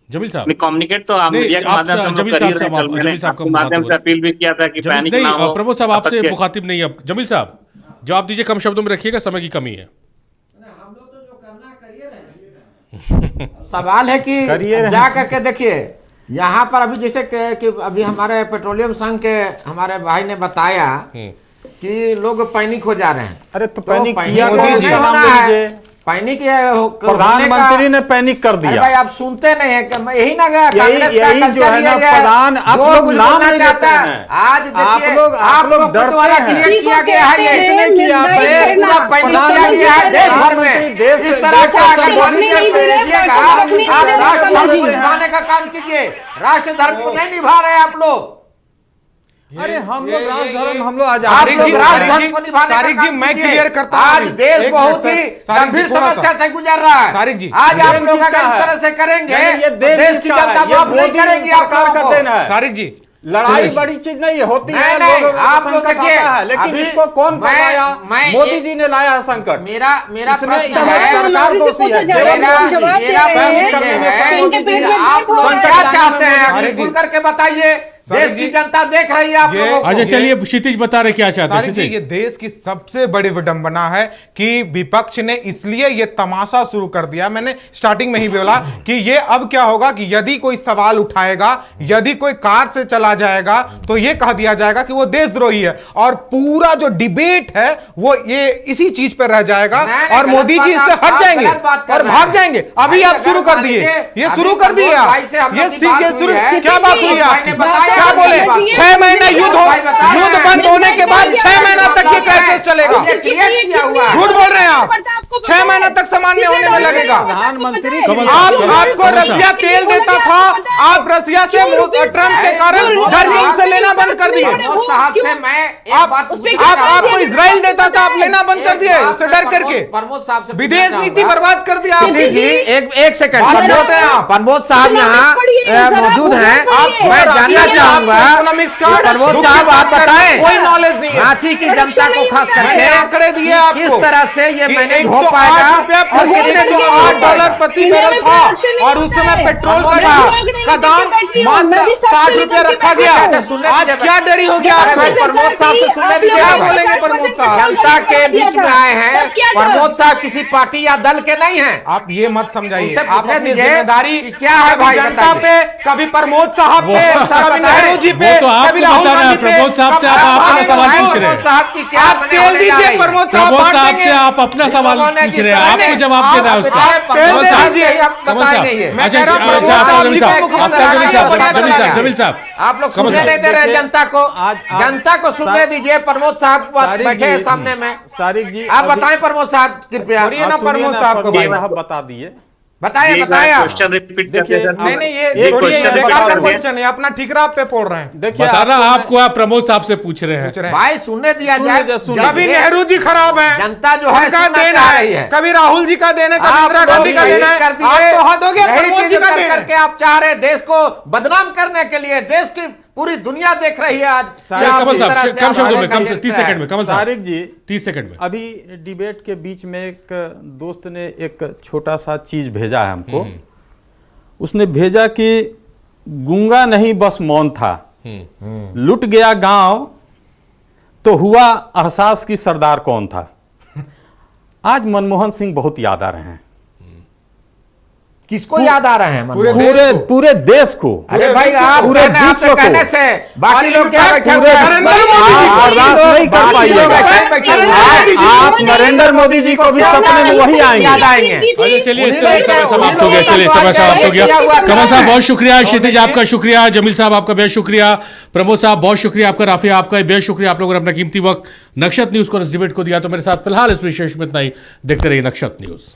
जमील साहब। कम्युनिकेट तो आप मीडिया के माध्यम से अपील भी किया था कि पैनिक ना हो। प्रमोद साहब आपसे मुखातिब नहीं, अब जमील साहब जवाब दीजिए, कम शब्दों में रखिएगा, समय की कमी है। सवाल है कि जा करके देखिए यहाँ पर अभी जैसे कि अभी हमारे पेट्रोलियम संघ के हमारे भाई ने बताया कि लोग पैनिक हो जा रहे हैं। अरे तो पैनिक नहीं होना है, पैनिक प्रधानमंत्री ने पैनिक कर दिया। भाई आप सुनते नहीं है, यही ना कांग्रेस का कल्चर है ना प्रधान, आप लोग नाम नहीं लेते हैं। आज देखिए आप लोग द्वारा क्रिएट किया गया है, ये पूरा पैनिक किया गया है देश भर में। इस तरह से अगर कीजिएगा, आप राष्ट्र धर्म को निभाने का काम कीजिए, राष्ट्र धर्म को नहीं निभा रहे आप लोग। अरे हम लोग राजधर्म, हम लोग आजादी को निभाने का काम मैं क्लियर करता हूं। आज देश बहुत ही गंभीर समस्या से गुजर रहा है। तारिक जी आज आप लोग अगर इस तरह से करेंगे, देश की जनता माफ नहीं करेगी आप लोगों को। तारिक जी लड़ाई बड़ी चीज नहीं होती है, आप लोग देखिए, लेकिन इसको कौन करवाया? मोदी जी ने लाया है संकट। मेरा प्रश्न है, सरकार दोषी है। मेरा प्रश्न है, आप लोग क्या चाहते हैं खुल करके बताइए, देश की जनता देख रही है आप लोगों को। अच्छा चलिए क्षितिज बता रहे क्या चाहते हैं। ये देश की सबसे बड़ी विडंबना है कि विपक्ष ने इसलिए ये तमाशा शुरू कर दिया। मैंने स्टार्टिंग में ही बोला कि ये अब क्या होगा कि यदि कोई सवाल उठाएगा, यदि कोई कार से चला जाएगा, तो ये कह दिया जाएगा कि वो देशद्रोही है, और पूरा जो डिबेट है वो ये इसी चीज पर रह जाएगा, और मोदी जी इससे हट जाएंगे और भाग जाएंगे। अभी आप शुरू कर दिए, ये शुरू कर दिए आप, ये क्या बात हुई आप क्या बोले? 6 महीने युद्ध बंद होने के बाद 6 महीना तक ये कैसे चलेगा? झूठ बोल रहे हैं आप। आपको 6 महीने तक सामान्य होने में लगेगा। प्रधानमंत्री आपको रसिया तेल देता था, आप रसिया से ट्रंप के कारण गर्मी से लेना बंद कर दिए। प्रमोद साहब से मैं आपको इजराइल देता था, आप लेना बंद कर दिए उससे डर करके। प्रमोद साहब से विदेश नीति बर्बाद कर दिया आपने। जी एक सेकंड, प्रमोद साहब यहाँ मौजूद हैं, मैं जानना चाहूंगा प्रमोद साहब आप बताएं, कोई नॉलेज नहीं है रांची की जनता को खास करके आंकड़े दिए आपको, किस तरह से ये मैनेज हो पाएगा। $8 प्रति बैरल था और उस समय पेट्रोल का दाम मात्र ₹60 रखा गया। आज क्या डरी हो गया? प्रमोद साहब से सुनने दीजिए, क्या बोलेंगे प्रमोद साहब? जनता के बीच में आए हैं, प्रमोद साहब किसी पार्टी या दल के नहीं हैं। आप ये मत समझाइए, उनसे आप पूछने अपनी दीजिए जिम्मेदारी क्या है भाई, जनता पे, कभी प्रमोद साहब पे, कभी नेहरू जी पे, तो आपको कभी राहुल बताना है। गांधी पे। प्रमोद साहब से आप अपना सवाल पूछ रहे प्रमोद हैं। साहब की क्या आप तेल दीजिए, प्रमोद साहब प्रमोद साहब बांटेंगे। से आप अपना सवाल पूछ रहे हैं, आपको जवाब देना है उसका। प्रमोद साहब जी आप बताएंगे ये। मैं कह रहा हूं प्रमोद साहब जी को जमील साहब आप लोग सुनने नहीं दे रहे जनता को, जनता को सुनने दीजिए। प्रमोद साहब बैठे हैं सामने में। सारिक जी आप बताएं प्रमोद साहब कृपया। प्रमोद साहब को साहब बता दिए। बताएं आप। क्वेश्चन रिपीट देखिए, नहीं ये एक क्वेश्चन है, अपना ठिकरा पे पोड़ रहे हैं। देखिए बताना आपको, आप प्रमोद साहब से पूछ रहे हैं। भाई सुनने दिया जाए। कभी नेहरू जी खराब है, जनता जो है उनका सुनना देन चाह है, रही है। कभी राहुल जी का देन है, कभी इंदिरा गांधी का देन है। कर दिए, आप तो हद हो गया, यही प्रमोद चीज जी का कर देन है। करके आप चाह रहे देश को बदनाम करने के लिए। देश की पूरी दुनिया देख रही है आज। कमल साहब कम शब्दों में, कम 30 सेकंड में। कमल साहब सारिक जी 30 सेकंड में। अभी डिबेट के बीच में एक दोस्त ने एक छोटा सा चीज भेजा है हमको। उसने भेजा कि गूंगा नहीं बस मौन था, लुट गया गांव तो हुआ एहसास कि सरदार कौन था। आज मनमोहन सिंह बहुत याद आ रहे हैं। किसको याद आ रहे हैं? पूरे देश को। अरे भाई आप पूरे विश्व को कहने से बाकी लोग क्या बैठे हुए हैं? बर्दाश्त नहीं कर पाएंगे। आप नरेंद्र मोदी जी को भी सपने में वही याद आएंगे। आएंगे। चलिए समय समाप्त हो गया। चलिए समय समाप्त हो गया। कमल साहब बहुत शुक्रिया, क्षितिज आपका शुक्रिया, जमील साहब आपका बेहद शुक्रिया, प्रमोद साहब बहुत शुक्रिया आपका, राफिया आपका बेहद शुक्रिया। आप लोगों ने अपना कीमती वक्त नक्षत्र न्यूज को इस डिबेट को दिया। तो मेरे साथ फिलहाल इस विशेष में इतना ही। देखते रहिए नक्षत्र न्यूज।